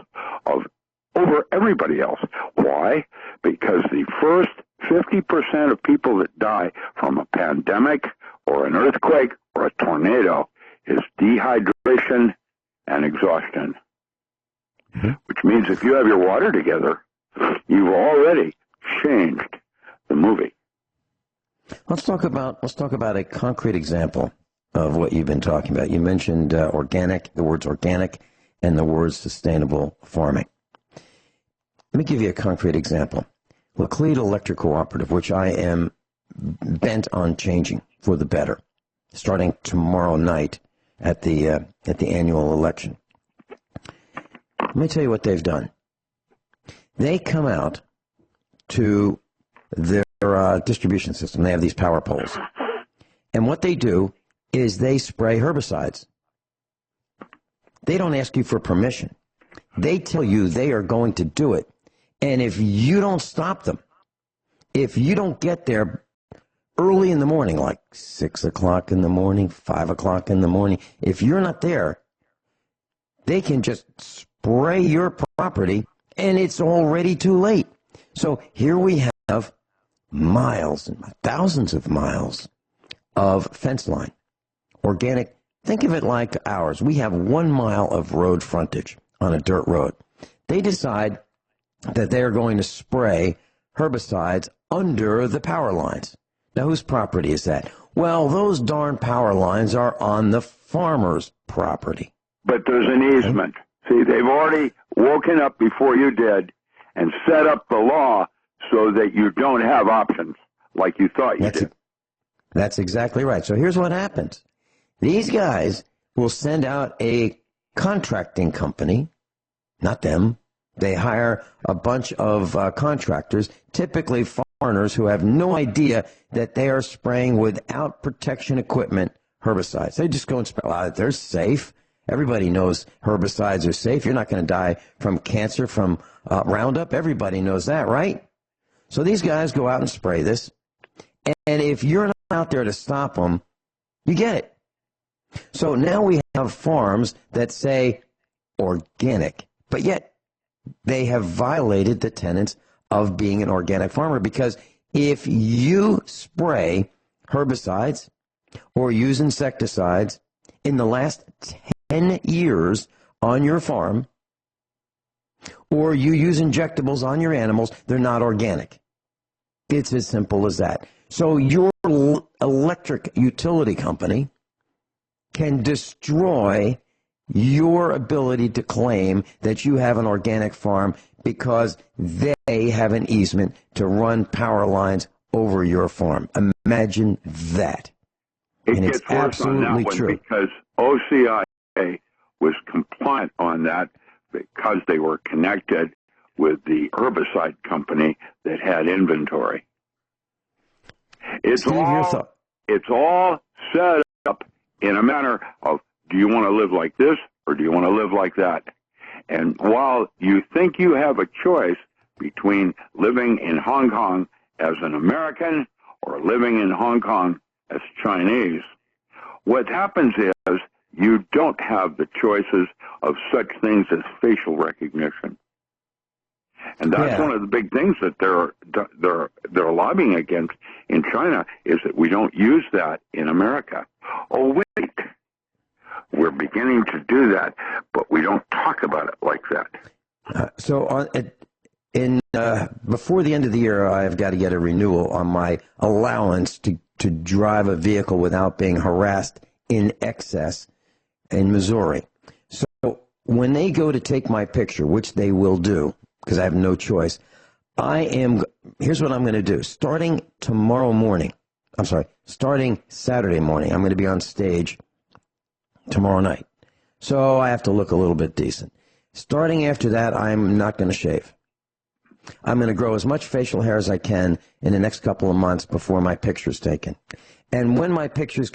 of over everybody else. Why? Because the first 50% of people that die from a pandemic or an earthquake or a tornado is dehydration and exhaustion. Which means if you have your water together, you've already changed the movie. Let's talk about a concrete example of what you've been talking about. You mentioned organic, the words organic, and the words sustainable farming. Let me give you a concrete example. Laclede Electric Cooperative, which I am bent on changing for the better, starting tomorrow night at the annual election. Let me tell you what they've done. They come out to their distribution system. They have these power poles. And what they do is they spray herbicides. They don't ask you for permission. They tell you they are going to do it. And if you don't stop them, if you don't get there early in the morning, like 6 o'clock in the morning, 5 o'clock in the morning, if you're not there, they can just spray your property and it's already too late. So here we have miles and thousands of miles of fence line. Organic, think of it like ours. We have 1 mile of road frontage on a dirt road. They decide that they are going to spray herbicides under the power lines. Now, whose property is that? Well, those darn power lines are on the farmer's property. But there's an easement. See, they've already woken up before you did and set up the law so that you don't have options like you thought you did. That's exactly right. So here's what happens. These guys will send out a contracting company, not them. They hire a bunch of contractors, typically foreigners who have no idea that they are spraying without protection equipment herbicides. They just go and spray. They're safe. Everybody knows herbicides are safe. You're not going to die from cancer from Roundup. Everybody knows that, right? So these guys go out and spray this. And if you're not out there to stop them, you get it. So now we have farms that say organic, but yet they have violated the tenets of being an organic farmer, because if you spray herbicides or use insecticides in the last 10 years on your farm, or you use injectables on your animals, they're not organic. It's as simple as that. So your electric utility company can destroy your ability to claim that you have an organic farm because they have an easement to run power lines over your farm. Imagine that. It and gets it's worse absolutely on that one true. because OCIA was compliant on that because they were connected with the herbicide company that had inventory. It's all set up in a manner of, do you want to live like this or do you want to live like that? And while you think you have a choice between living in Hong Kong as an American or living in Hong Kong as Chinese, what happens is you don't have the choices of such things as facial recognition. And that's one of the big things that they're lobbying against in China, is that we don't use that in America. Oh, wait. We're beginning to do that, but we don't talk about it like that. Before the end of the year, I've got to get a renewal on my allowance to drive a vehicle without being harassed in excess in Missouri. So when they go to take my picture, which they will do, because I have no choice, here's what I'm going to do. Starting Saturday morning, I'm going to be on stage tomorrow night. So I have to look a little bit decent. Starting after that, I'm not going to shave. I'm going to grow as much facial hair as I can in the next couple of months before my picture's taken. And when my picture is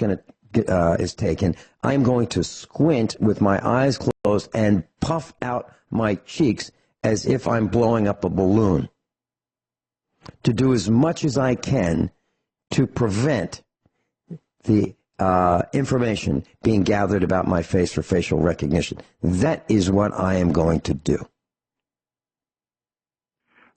taken, I'm going to squint with my eyes closed and puff out my cheeks as if I'm blowing up a balloon, to do as much as I can to prevent the information being gathered about my face for facial recognition. That is what I am going to do.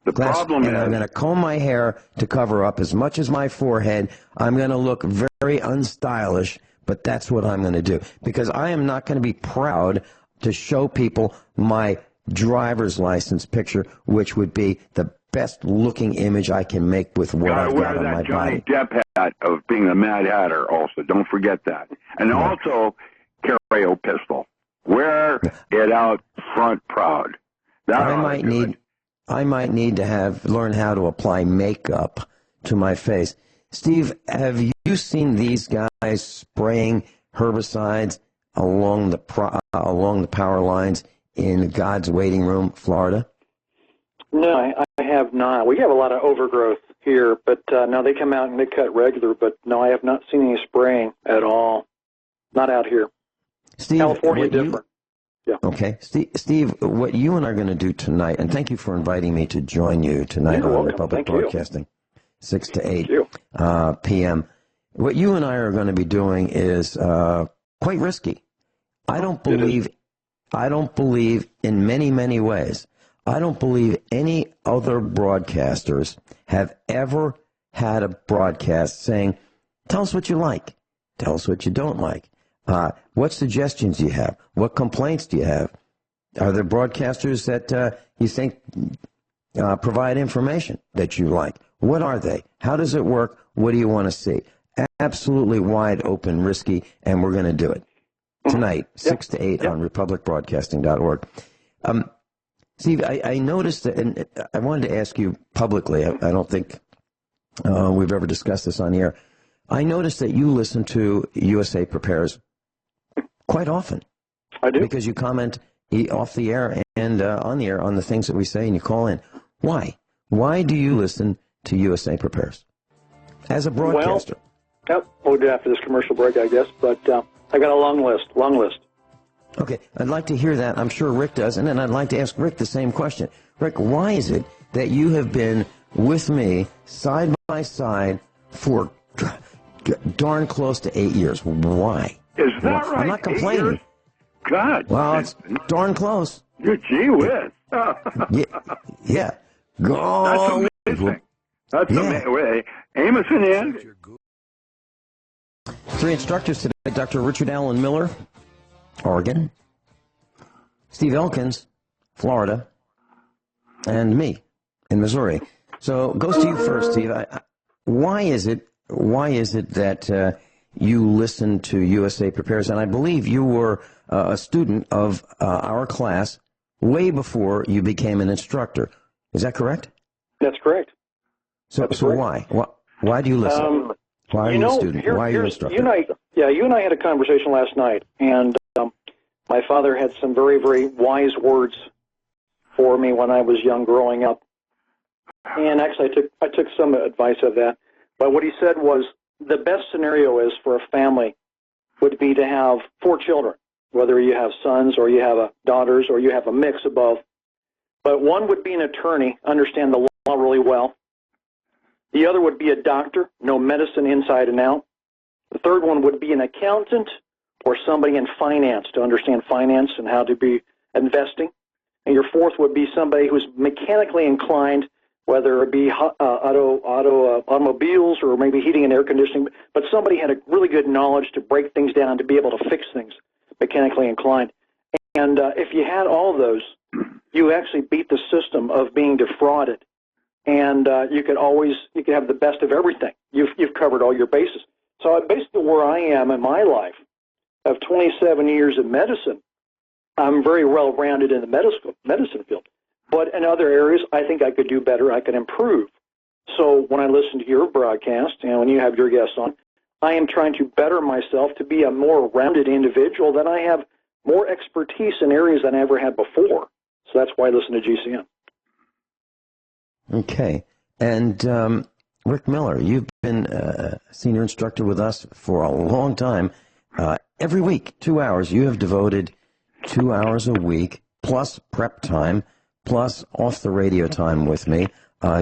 The problem is, I'm going to comb my hair to cover up as much as my forehead. I'm going to look very unstylish, but that's what I'm going to do, because I am not going to be proud to show people my driver's license picture, which would be the best looking image I can make with what I've got on my body. Johnny Depp hat of being the Mad Hatter also. Don't forget that. And also carry a pistol. Wear it out front proud. I might need to learn how to apply makeup to my face. Steve, have you seen these guys spraying herbicides along the power lines in God's Waiting Room, Florida? No, I have not. We have a lot of overgrowth here, but no, they come out and they cut regular, but no, I have not seen any spraying at all. Not out here. Steve, California different. Yeah. Okay. Steve, what you and I are going to do tonight, and thank you for inviting me to join you tonight on Republic Broadcasting, 6 to 8 p.m. What you and I are going to be doing is quite risky. I don't believe in many ways. I don't believe any other broadcasters have ever had a broadcast saying, tell us what you like, tell us what you don't like. What suggestions do you have? What complaints do you have? Are there broadcasters that you think provide information that you like? What are they? How does it work? What do you want to see? Absolutely wide open, risky, and we're going to do it tonight, 6 to 8 on republicbroadcasting.org. Steve, I noticed that, and I wanted to ask you publicly, I don't think we've ever discussed this on the air. I noticed that you listen to USA Prepares quite often. I do. Because you comment off the air and on the air on the things that we say, and you call in. Why? Why do you listen to USA Prepares as a broadcaster? Well, we'll do after this commercial break, I guess, but I got a long list. Okay, I'd like to hear that. I'm sure Rick does, and then I'd like to ask Rick the same question. Rick, why is it that you have been with me side by side for darn close to 8 years? Why? Is that right? I'm not complaining. God. Well, it's darn close. You're gee whiz. Yeah. Go. That's amazing. That's amazing. Amos and Andy. 3 instructors today: Dr. Richard Allen Miller, Oregon; Steve Elkins, Florida; and me in Missouri. So it goes to you first, Steve. Why is it that you listen to USA Prepares? And I believe you were a student of our class way before you became an instructor. Is that correct? That's correct. So why? Why do you listen? Why are you a student? Why are you an instructor? You and I had a conversation last night, and my father had some very, very wise words for me when I was young growing up. And actually, I took some advice of that. But what he said was the best scenario is for a family would be to have 4 children, whether you have sons or you have daughters or you have a mix of both. But one would be an attorney, understand the law really well. The other would be a doctor, know medicine inside and out. The third one would be an accountant or somebody in finance to understand finance and how to be investing. And your fourth would be somebody who's mechanically inclined, whether it be automobiles or maybe heating and air conditioning, but somebody had a really good knowledge to break things down, to be able to fix things, mechanically inclined. And if you had all of those, you actually beat the system of being defrauded. And you could have the best of everything. You've covered all your bases. So basically where I am in my life, of 27 years in medicine, I'm very well-rounded in the medicine field. But in other areas, I think I could do better. I could improve. So when I listen to your broadcast and when you have your guests on, I am trying to better myself to be a more rounded individual, that I have more expertise in areas than I ever had before. So that's why I listen to GCN. Okay. And Rick Miller, you've been a senior instructor with us for a long time. Every week, 2 hours. You have devoted 2 hours a week, plus prep time, plus off the radio time with me.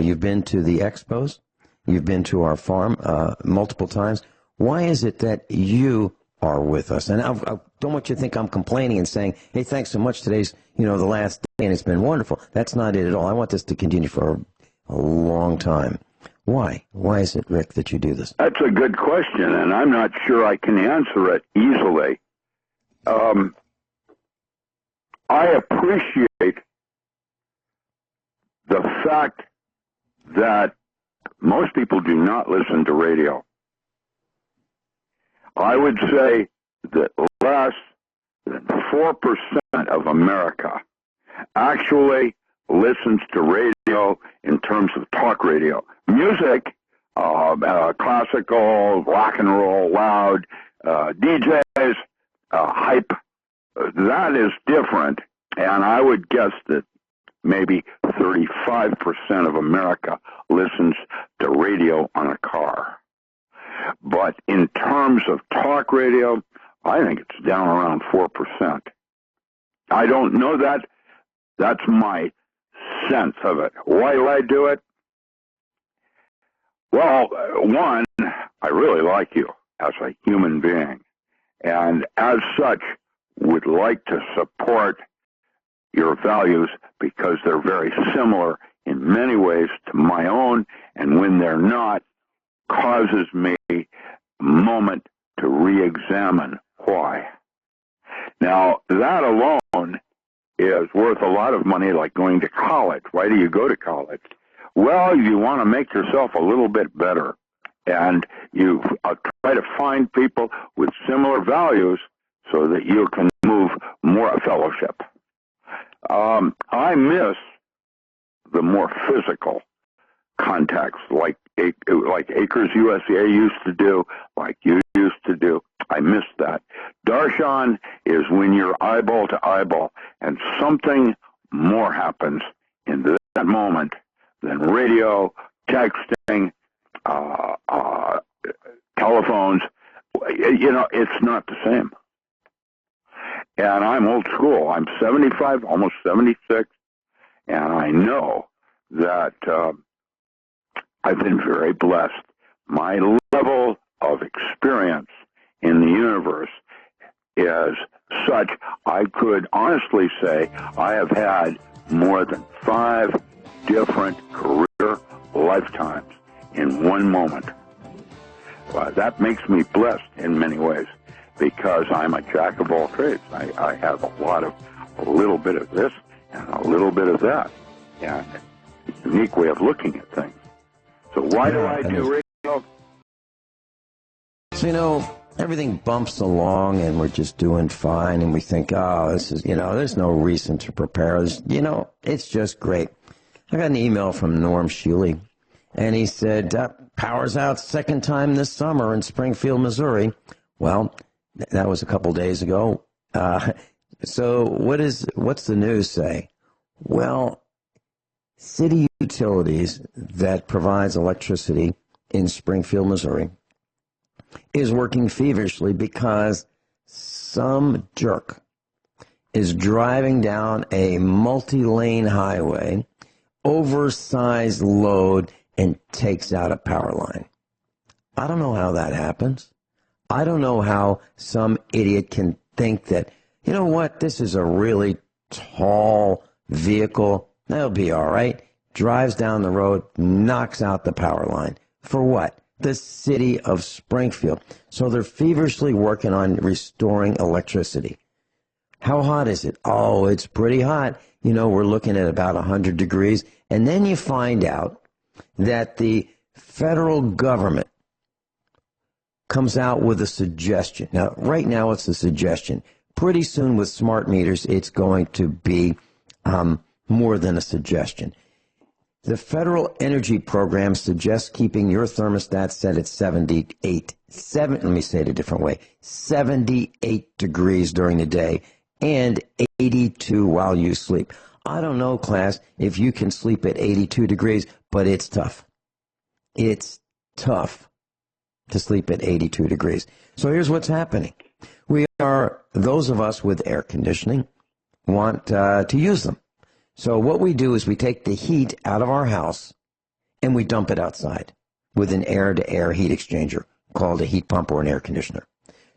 You've been to the expos. You've been to our farm multiple times. Why is it that you are with us? And I don't want you to think I'm complaining and saying, hey, thanks so much. Today's, the last day and it's been wonderful. That's not it at all. I want this to continue for a long time. Why? Why is it, Rick, that you do this? That's a good question, and I'm not sure I can answer it easily. I appreciate the fact that most people do not listen to radio. I would say that less than 4% of America actually listens to radio in terms of talk radio. Music, classical, rock and roll, loud, DJs, hype, that is different. And I would guess that maybe 35% of America listens to radio on a car. But in terms of talk radio, I think it's down around 4%. I don't know that. That's my sense of it. Why do I do it? Well, one, I really like you as a human being, and as such, would like to support your values because they're very similar in many ways to my own, and when they're not, causes me a moment to re-examine why. Now, that alone is worth a lot of money, like going to college. Why do you go to college? Well, you want to make yourself a little bit better, and you try to find people with similar values so that you can move more a fellowship. I miss the more physical contacts, like Acres USA used to do, like you used to do. I miss that. Darshan is when you're eyeball to eyeball, and something more happens in that moment than radio, texting, telephones. You know, it's not the same. And I'm old school. I'm 75, almost 76, and I know that I've been very blessed. My level of experience in the universe is such, I could honestly say I have had more than 5 different career lifetimes in one moment. That makes me blessed in many ways because I'm a jack of all trades. I have a little bit of this and a little bit of that, and a unique way of looking at things. So why do I do radio? So, you know, everything bumps along and we're just doing fine and we think, oh, this is, you know, there's no reason to prepare. You know, it's just great. I got an email from Norm Shealy, and he said, power's out second time this summer in Springfield, Missouri. Well, that was a couple days ago. So what's the news say? Well, city utilities that provides electricity in Springfield, Missouri is working feverishly because some jerk is driving down a multi-lane highway, oversized load, and takes out a power line. I don't know how that happens. I don't know how some idiot can think that, you know what, this is a really tall vehicle, that'll be all right, drives down the road, knocks out the power line. For what? The city of Springfield. So they're feverishly working on restoring electricity. How hot is it? Oh, it's pretty hot. You know, we're looking at about 100 degrees. And then you find out that the federal government comes out with a suggestion. Now, right now it's a suggestion. Pretty soon with smart meters, it's going to be more than a suggestion. The Federal Energy Program suggests keeping your thermostat set at 78 degrees during the day and 82 while you sleep. I don't know, class, if you can sleep at 82 degrees, but it's tough. It's tough to sleep at 82 degrees. So here's what's happening. Those of us with air conditioning want to use them. So what we do is we take the heat out of our house and we dump it outside with an air-to-air heat exchanger called a heat pump or an air conditioner.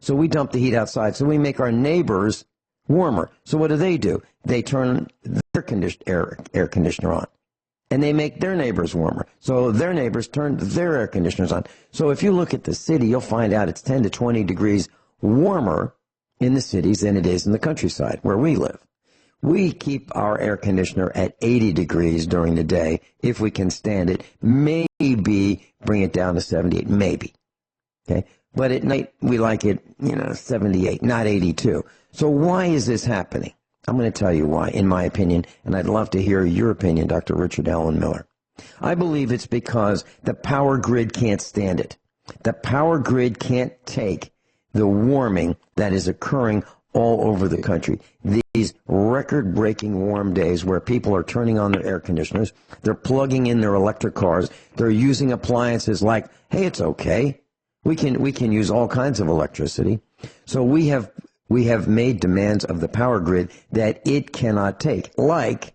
So we dump the heat outside, so we make our neighbors warmer. So what do? They turn their air conditioner on. and they make their neighbors warmer. So their neighbors turn their air conditioners on. So if you look at the city, you'll find out it's 10 to 20 degrees warmer in the cities than it is in the countryside where we live. We keep our air conditioner at 80 degrees during the day if we can stand it. Maybe bring it down to 78, maybe. Okay? But at night, we like it, 78, not 82. So why is this happening? I'm going to tell you why, in my opinion, and I'd love to hear your opinion, Dr. Richard Allen Miller. I believe it's because the power grid can't stand it. The power grid can't take the warming that is occurring all over the country. These record-breaking warm days where people are turning on their air conditioners, they're plugging in their electric cars, they're using appliances like, hey, it's okay. We can use all kinds of electricity. So we have made demands of the power grid that it cannot take. Like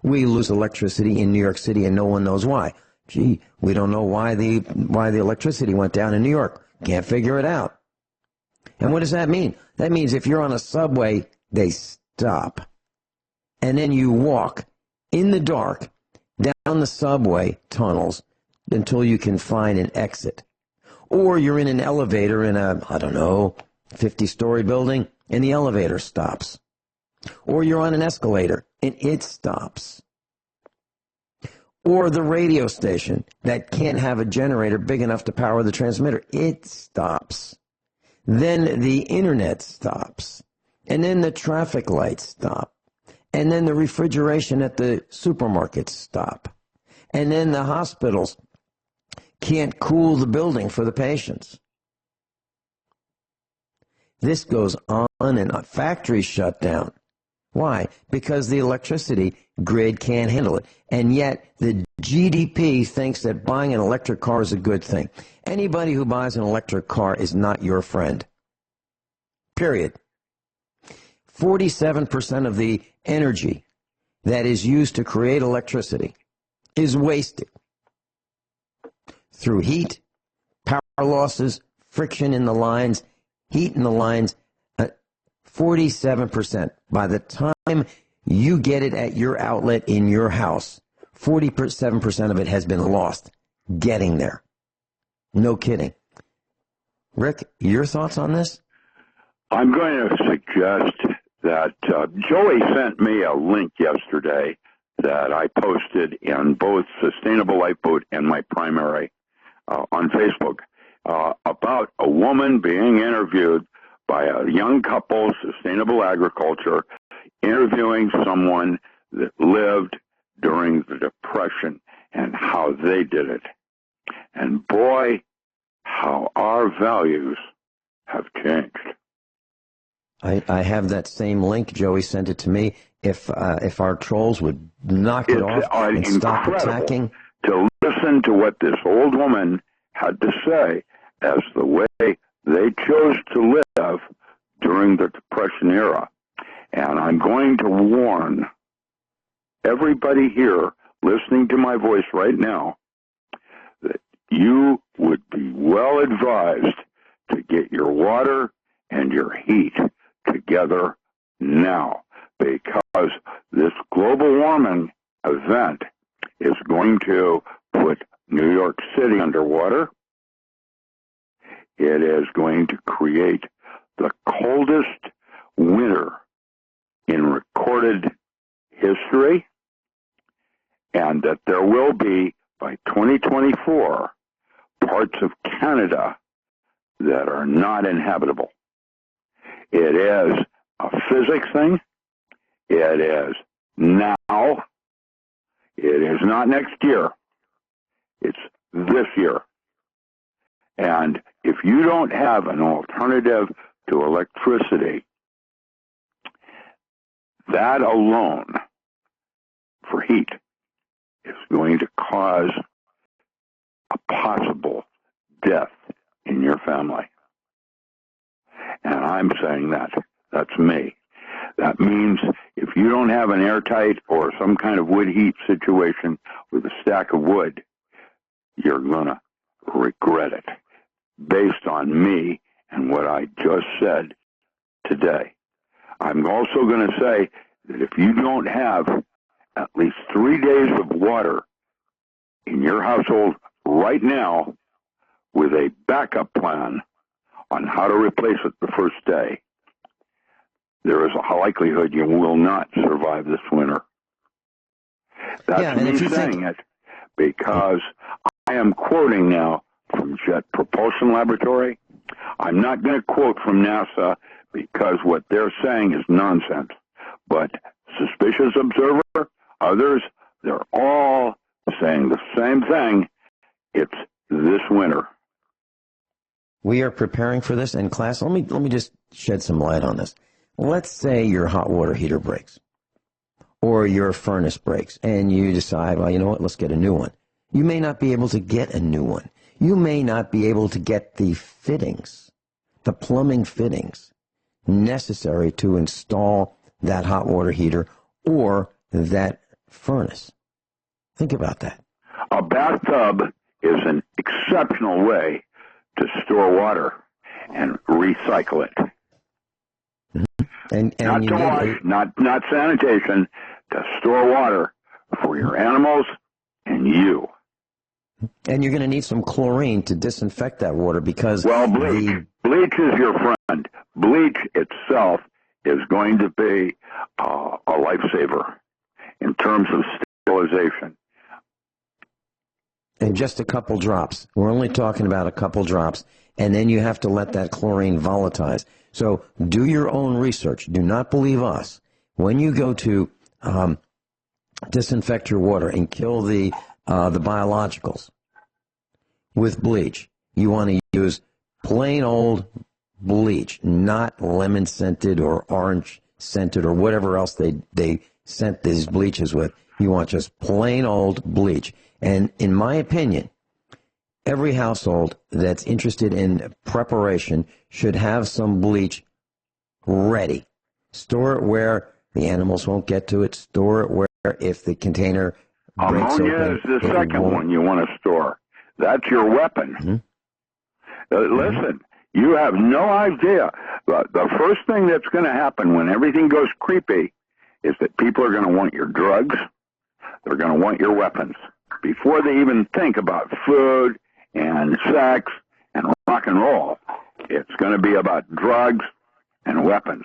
we lose electricity in New York City and no one knows why. Gee, we don't know why the electricity went down in New York. Can't figure it out. And what does that mean? That means if you're on a subway, they stop. And then you walk in the dark down the subway tunnels until you can find an exit. Or you're in an elevator in a, 50-story building, and the elevator stops. Or you're on an escalator, and it stops. Or the radio station that can't have a generator big enough to power the transmitter, it stops. Then the internet stops. And then the traffic lights stop. And then the refrigeration at the supermarkets stop. And then the hospitals can't cool the building for the patients. This goes on and on. Factories shut down. Why? Because the electricity grid can't handle it. And yet the GDP thinks that buying an electric car is a good thing. Anybody who buys an electric car is not your friend. Period. 47% of the energy that is used to create electricity is wasted through heat, power losses, friction in the lines, heat in the lines. 47%. By the time you get it at your outlet in your house, 47% of it has been lost getting there. No kidding. Rick, your thoughts on this? I'm going to suggest that Joey sent me a link yesterday that I posted in both Sustainable Lifeboat and my primary on Facebook about a woman being interviewed by a young couple, Sustainable Agriculture, interviewing someone that lived during the Depression and how they did it. And boy, how our values have changed. I have that same link. Joey sent it to me. If our trolls would knock it off and stop attacking. To listen to what this old woman had to say as the way they chose to live during the Depression era. And I'm going to warn everybody here listening to my voice right now that you would be well advised to get your water and your heat together now, because this global warming event is going to put New York City underwater. It is going to create the coldest winter in recorded history, and that there will be, by 2024, parts of Canada that are not inhabitable. It is a physics thing. It is now. It is not next year. It's this year. And if you don't have an alternative to electricity, that alone for heat is going to cause a possible death in your family. And I'm saying that. That's me. That means if you don't have an airtight or some kind of wood heat situation with a stack of wood, you're going to regret it, based on me and what I just said today. I'm also going to say that if you don't have at least 3 days of water in your household right now with a backup plan on how to replace it the first day, there is a likelihood you will not survive this winter. That's me saying it because I am quoting now from Jet Propulsion Laboratory. I'm not going to quote from NASA because what they're saying is nonsense. But Suspicious Observer, others, they're all saying the same thing. It's this winter. We are preparing for this. And class, let me just shed some light on this. Let's say your hot water heater breaks or your furnace breaks and you decide, well, you know what, let's get a new one. You may not be able to get a new one. You may not be able to get the fittings, the plumbing fittings necessary to install that hot water heater or that furnace. Think about that. A bathtub is an exceptional way to store water and recycle it. And not to wash, not sanitation, to store water for your animals and you. And you're going to need some chlorine to disinfect that water because... Well, bleach is your friend. Bleach itself is going to be a lifesaver in terms of sterilization. And just a couple drops. We're only talking about a couple drops. And then you have to let that chlorine volatilize. So do your own research. Do not believe us. When you go to disinfect your water and kill the biologicals with bleach, you want to use plain old bleach, not lemon scented or orange scented or whatever else they scent these bleaches with. You want just plain old bleach. And in my opinion, every household that's interested in preparation should have some bleach ready. Store it where the animals won't get to it. Store it where if the container breaks open. Ammonia is the second one you want to store. That's your weapon. Mm-hmm. Listen, you have no idea. The first thing that's going to happen when everything goes creepy is that people are going to want your drugs. They're going to want your weapons. Before they even think about food and sex and rock and roll, it's going to be about drugs and weapons.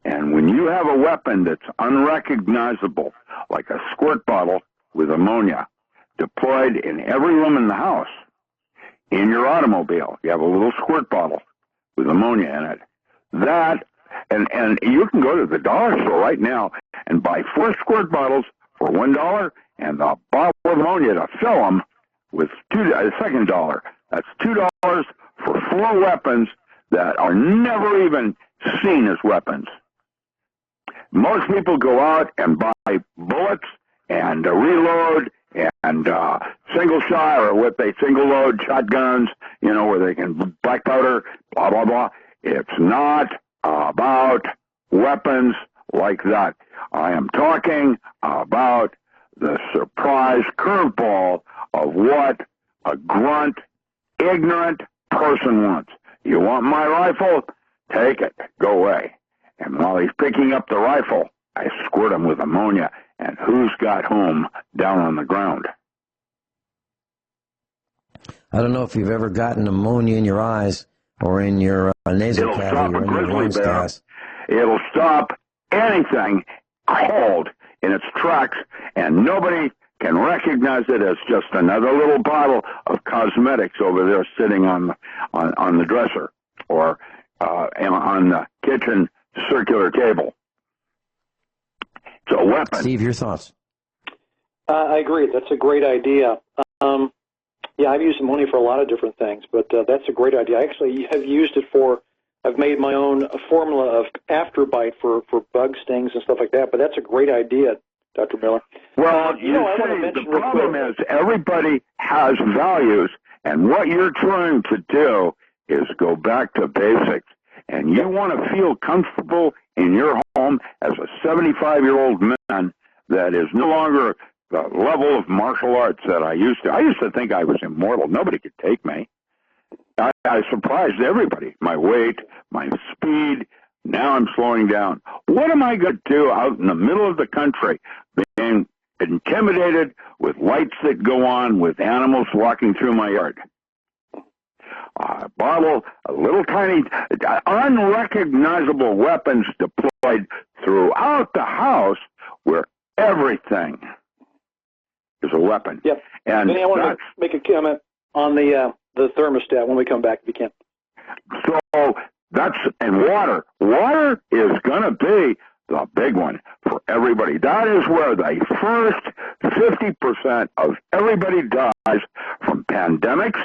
And when you have a weapon that's unrecognizable, like a squirt bottle with ammonia, deployed in every room in the house, in your automobile, you have a little squirt bottle with ammonia in it. That, and you can go to the dollar store right now and buy 4 squirt bottles for $1 and a bottle of ammonia to fill them with $2. That's $2 for 4 weapons that are never even seen as weapons. Most people go out and buy bullets and reload and single shot or what they single load shotguns, you know, where they can black powder, blah, blah, blah. It's not about weapons like that. I am talking about the surprise curveball of what a grunt, ignorant person wants. You want my rifle? Take it. Go away. And while he's picking up the rifle, I squirt him with ammonia, and who's got whom down on the ground? I don't know if you've ever gotten ammonia in your eyes or in your nasal cavity or in your lungs gas. It'll stop anything cold in its tracks, and nobody can recognize it as just another little bottle of cosmetics over there sitting on the dresser or on the kitchen circular table. It's a weapon. Steve, your thoughts? I agree. That's a great idea. Yeah, I've used ammonia for a lot of different things, but that's a great idea. I actually have used it I've made my own formula of afterbite for bug stings and stuff like that, but that's a great idea, Dr. Miller. Well, the problem is everybody has values, and what you're trying to do is go back to basics. And you want to feel comfortable in your home as a 75-year-old man that is no longer the level of martial arts that I used to. I used to think I was immortal. Nobody could take me. I surprised everybody. My weight, my speed. Now I'm slowing down. What am I going to do out in the middle of the country being intimidated with lights that go on with animals walking through my yard. Bottle, a little tiny, unrecognizable weapons deployed throughout the house where everything is a weapon. Yep. And Vinny, I want to make a comment on the thermostat when we come back, if you can. So and water. Water is going to be the big one for everybody. That is where the first 50% of everybody dies from pandemics.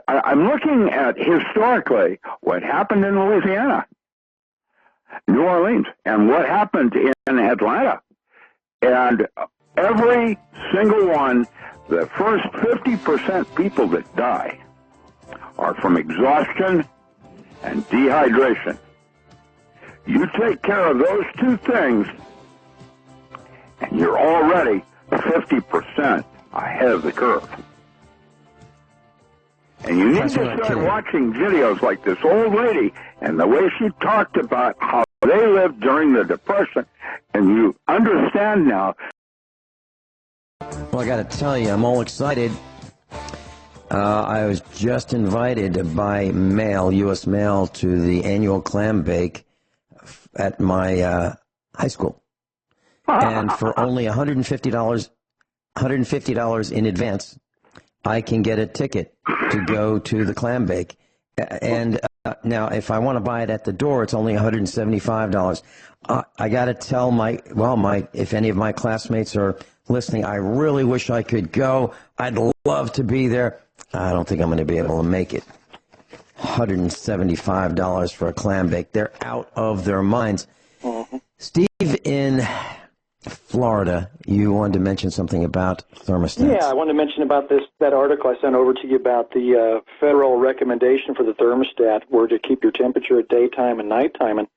I'm looking at historically what happened in Louisiana, New Orleans, and what happened in Atlanta. And every single one, the first 50% people that die are from exhaustion and dehydration. You take care of those two things, and you're already 50% ahead of the curve. And you need to start watching videos like this old lady and the way she talked about how they lived during the Depression, and you understand now. Well, I got to tell you, I'm all excited. I was just invited by mail, U.S. mail, to the annual clam bake at my high school. And for only $150 in advance, I can get a ticket to go to the clam bake. And now, if I want to buy it at the door, it's only $175. I got to tell if any of my classmates are listening, I really wish I could go. I'd love to be there. I don't think I'm going to be able to make it. $175 for a clam bake. They're out of their minds. Mm-hmm. Steve, in Florida, you wanted to mention something about thermostats. Yeah, I wanted to mention about that article I sent over to you about the federal recommendation for the thermostat, where to keep your temperature at daytime and nighttime. And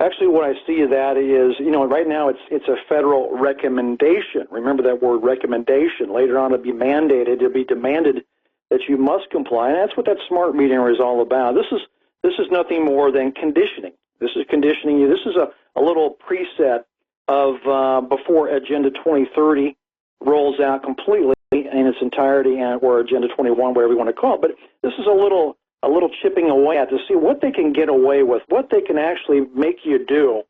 actually, what I see of that is, right now it's a federal recommendation. Remember that word, recommendation. Later on, it'll be mandated. It'll be demanded that you must comply, and that's what that smart meter is all about. This is nothing more than conditioning. This is conditioning you. This is a little preset of before Agenda 2030 rolls out completely in its entirety, or Agenda 21, whatever you want to call it. But this is a little chipping away at to see what they can get away with, what they can actually make you do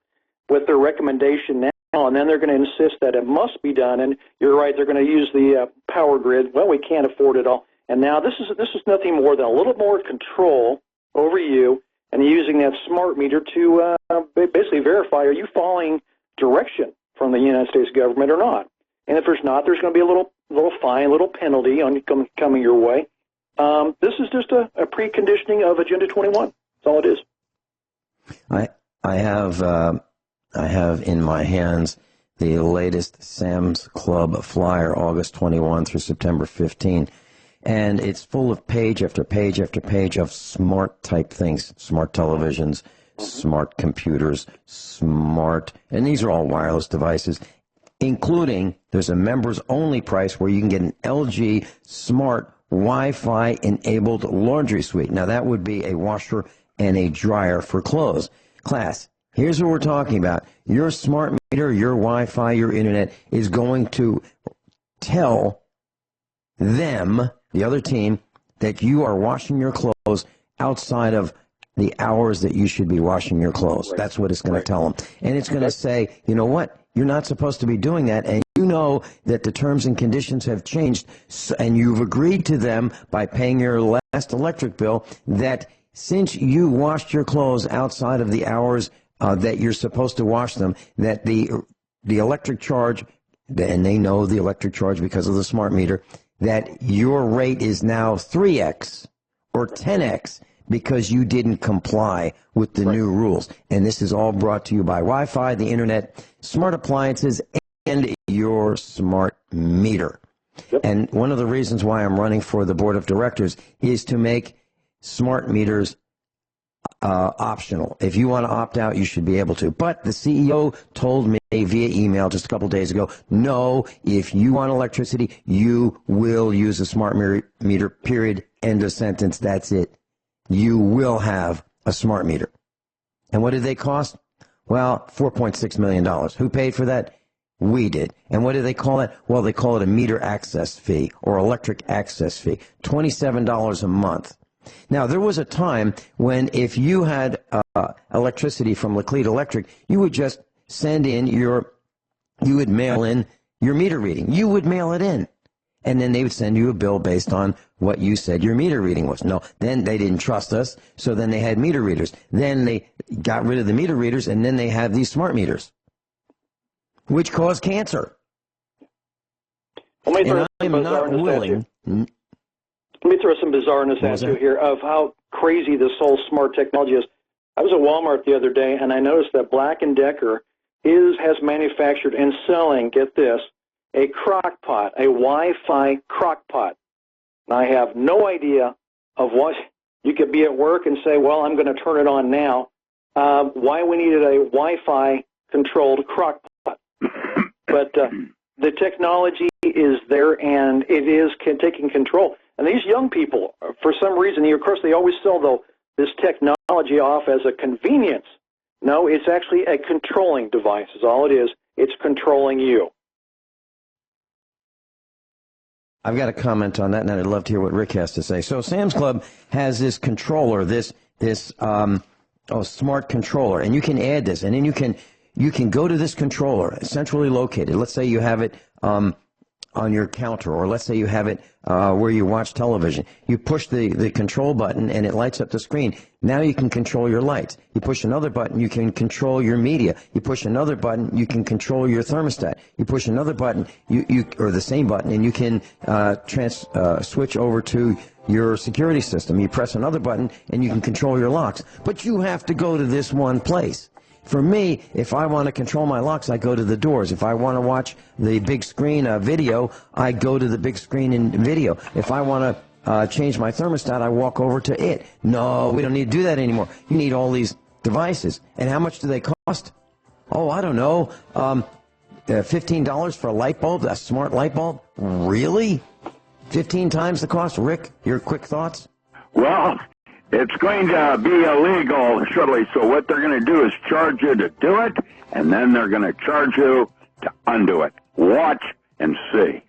with their recommendation now, and then they're going to insist that it must be done. And you're right, they're going to use the power grid. Well, we can't afford it all. And now this is nothing more than a little more control over you, and using that smart meter to basically verify, are you following direction from the United States government or not? And if there's not, there's going to be a little fine, a little penalty coming your way. This is just a preconditioning of Agenda 21. That's all it is. I have in my hands the latest Sam's Club flyer, August 21 through September 15. And it's full of page after page after page of smart type things, smart televisions, smart computers, and these are all wireless devices, including there's a members only price where you can get an LG smart Wi-Fi enabled laundry suite. Now that would be a washer and a dryer for clothes. Class, here's what we're talking about. Your smart meter, your Wi-Fi, your internet is going to tell them, the other team, that you are washing your clothes outside of the hours that you should be washing your clothes. Right. That's what it's going to tell them. And it's going to say, you know what? You're not supposed to be doing that, and you know that the terms and conditions have changed, and you've agreed to them by paying your last electric bill that since you washed your clothes outside of the hours that you're supposed to wash them, that the electric charge, and they know the electric charge because of the smart meter, that your rate is now 3x or 10x because you didn't comply with the new rules. And this is all brought to you by Wi-Fi, the internet, smart appliances, and your smart meter. Yep. And one of the reasons why I'm running for the board of directors is to make smart meters optional. If you want to opt out, you should be able to. But the CEO told me via email just a couple days ago, no, if you want electricity, you will use a smart meter, period, end of sentence, that's it. You will have a smart meter. And what did they cost? Well, $4.6 million. Who paid for that? We did. And what do they call it? Well, they call it a meter access fee or electric access fee, $27 a month. Now, there was a time when if you had electricity from Laclede Electric, you would just send in you would mail in your meter reading. You would mail it in. And then they would send you a bill based on what you said your meter reading was. No, then they didn't trust us, so then they had meter readers. Then they got rid of the meter readers, and then they have these smart meters, which cause cancer. And I'm not willing. Let me throw some bizarreness at you here of how crazy this whole smart technology is. I was at Walmart the other day, and I noticed that Black & Decker has manufactured and selling, get this, a crock pot, a Wi-Fi crock pot. And I have no idea of what you could be at work and say, well, I'm going to turn it on now. Why we needed a Wi-Fi controlled crock pot. But the technology is there, and it is taking control. And these young people, for some reason, of course, they always sell this technology off as a convenience. No, it's actually a controlling device is all it is. It's controlling you. I've got a comment on that, and I'd love to hear what Rick has to say. So Sam's Club has this controller, this smart controller, and you can add this, and then you can go to this controller, centrally located. Let's say you have it on your counter, or let's say you have it where you watch television. You push the control button, and it lights up the screen. Now you can control your lights. You push another button, you can control your media. You push another button, you can control your thermostat. You push another button, or the same button, and you can switch over to your security system. You press another button, and you can control your locks. But you have to go to this one place. For me, if I want to control my locks, I go to the doors. If I want to watch the big screen video, I go to the big screen in video. If I want to change my thermostat, I walk over to it. No, we don't need to do that anymore. You need all these devices. And how much do they cost? Oh, I don't know. $15 for a light bulb, a smart light bulb? Really? 15 times the cost? Rick, your quick thoughts? Well, it's going to be illegal shortly, so what they're going to do is charge you to do it, and then they're going to charge you to undo it. Watch and see.